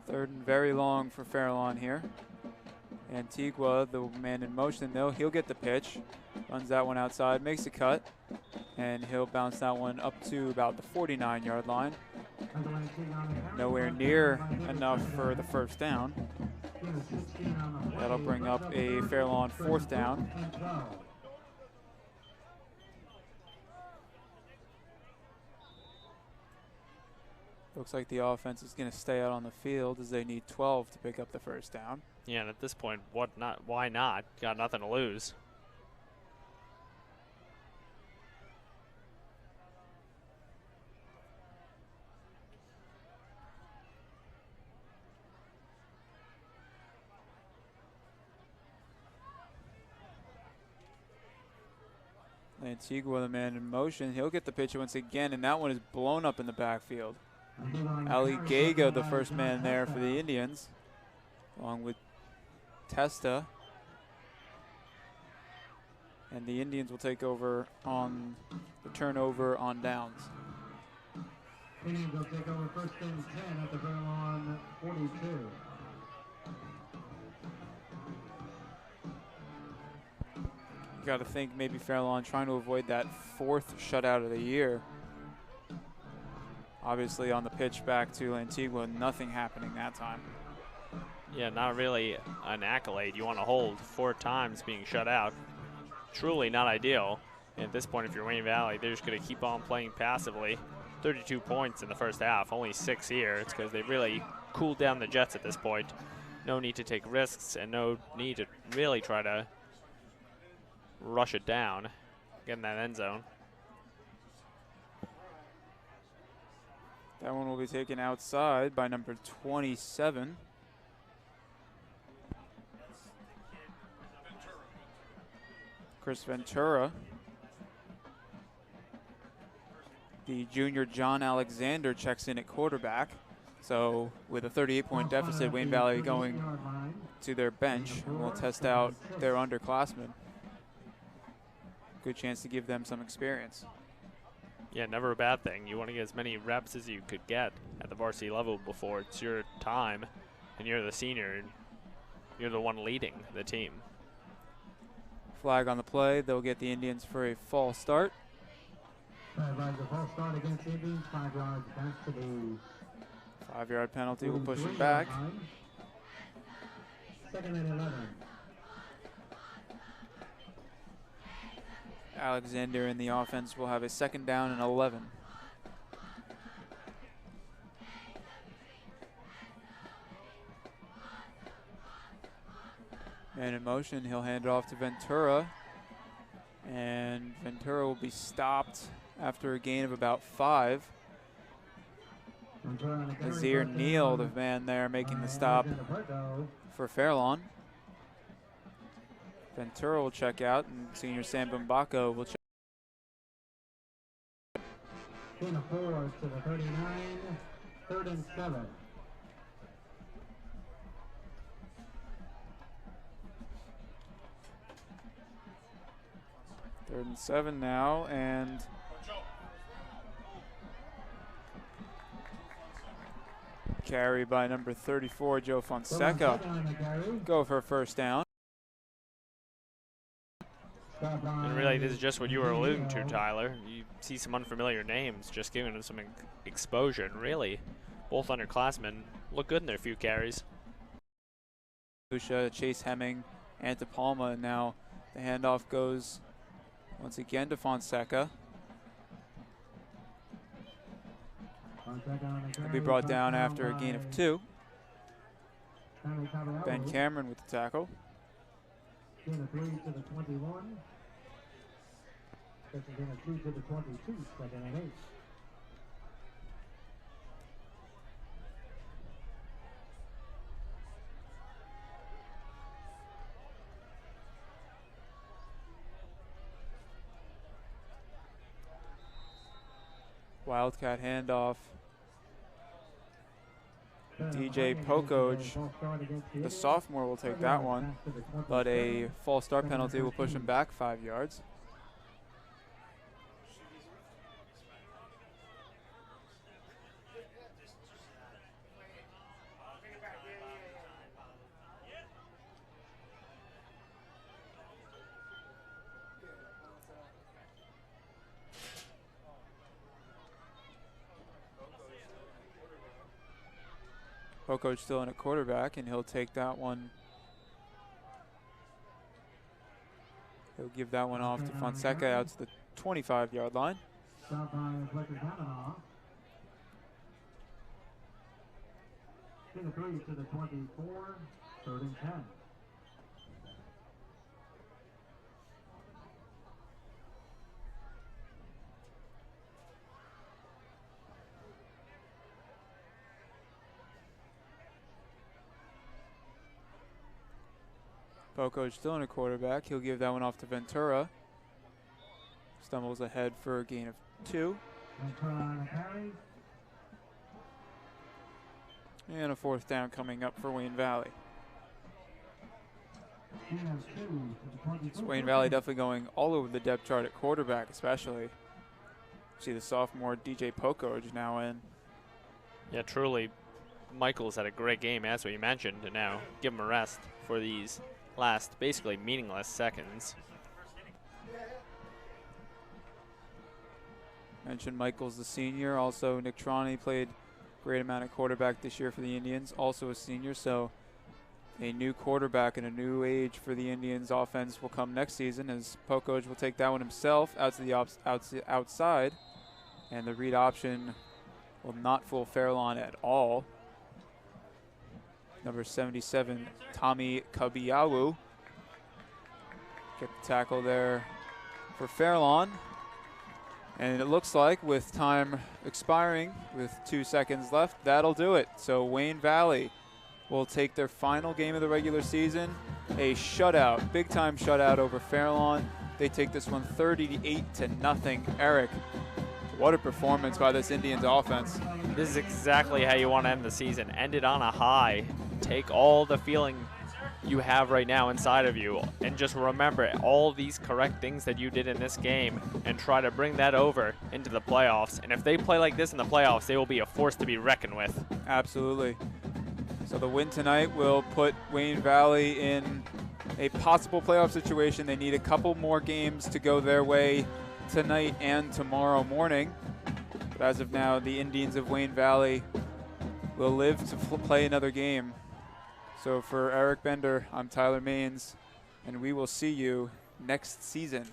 Third and very long for Fairlawn here. Antigua, the man in motion, though, he'll get the pitch. Runs that one outside, makes a cut, and he'll bounce that one up to about the 49-yard line. Nowhere near enough for the first down. That'll bring up a Fairlawn 4th down. Looks like the offense is going to stay out on the field as they need 12 to pick up the first down. Yeah, and at this point, why not? Got nothing to lose. Antigua, the man in motion, he'll get the pitch once again, and that one is blown up in the backfield. Ali Gaga, the first man there for the Indians, along with Testa. And the Indians will take over on the turnover on downs. Indians will take over 1st and 10 at the Fairlawn 42. You got to think maybe Fairlawn trying to avoid that 4th shutout of the year. Obviously on the pitch back to Antigua, nothing happening that time. Yeah, not really an accolade you want to hold 4 times being shut out. Truly not ideal. And at this point, if you're Wayne Valley, they're just going to keep on playing passively. 32 points in the first half, only 6 here. It's because they really cooled down the Jets at this point. No need to take risks and no need to really try to rush it down, get in that end zone. That one will be taken outside by number 27. Chris Ventura. The junior John Alexander checks in at quarterback. So with a 38-point deficit, Wayne Valley going to their bench, and we'll test out their underclassmen. Good chance to give them some experience. Yeah, never a bad thing. You want to get as many reps as you could get at the varsity level before it's your time, and you're the senior, and you're the one leading the team. Flag on the play. They'll get the Indians for a false start. 5 yards of false start against the Indians. 5 yards back to the 5-yard penalty will push it back. 2nd and 11. Alexander in the offense will have a 2nd down and 11. And in motion, he'll hand it off to Ventura. And Ventura will be stopped after a gain of about 5. Nazir Neal, the man there, making the stop for Fairlawn. Ventura will check out, and senior Sam Bumbako will check. Gain of 4 to the 39. 3rd and 7. Third and 7 now, and carry by number 34, Joe Fonseca. Go for a 1st down. And really, this is just what you were alluding to, Tyler. You see some unfamiliar names, just giving them some exposure, and really, both underclassmen look good in their few carries. Chase Hemming, and to Palma, and now the handoff goes once again to Fonseca. He'll be brought down after a gain of 2. Ben Cameron with the tackle. Gain of 3 to the 21. Gain of 2 to the 22. 2nd and 8. Wildcat handoff. DJ Pokoj, the sophomore, will take that one, but a false start penalty will push him back 5 yards. Poco's still in a quarterback, and he'll take that one. He'll give that one off to Fonseca out to the 25-yard line. Stop by Fletcher Kavanaugh. Gain of 3 to the 24. 3rd and 10. Poco's still in a quarterback. He'll give that one off to Ventura. Stumbles ahead for a gain of 2. Ventura on a carry. And a 4th down coming up for Wayne Valley. Gain of 2 to the 24. So Wayne Valley definitely going all over the depth chart at quarterback, especially. See the sophomore DJ Pokoj now in. Yeah, truly, Michaels had a great game, as we mentioned, and now give him a rest for these last basically meaningless seconds. Mentioned Michaels, the senior. Also, Nick Troney played a great amount of quarterback this year for the Indians, also a senior. So a new quarterback and a new age for the Indians offense will come next season, as Pokoj will take that one himself out to the outside. And the read option will not fool Fairlawn at all. Number 77, Tommy Kabiyawu. Get the tackle there for Fairlawn. And it looks like with time expiring, with 2 seconds left, that'll do it. So Wayne Valley will take their final game of the regular season, a shutout, big time shutout over Fairlawn. They take this one 38-0. Eric, what a performance by this Indians offense. This is exactly how you want to end the season. End it on a high. Take all the feeling you have right now inside of you and just remember all these correct things that you did in this game and try to bring that over into the playoffs. And if they play like this in the playoffs, they will be a force to be reckoned with. Absolutely. So the win tonight will put Wayne Valley in a possible playoff situation. They need a couple more games to go their way tonight and tomorrow morning. But as of now, the Indians of Wayne Valley will live to play another game. So for Eric Bender, I'm Tyler Maines, and we will see you next season.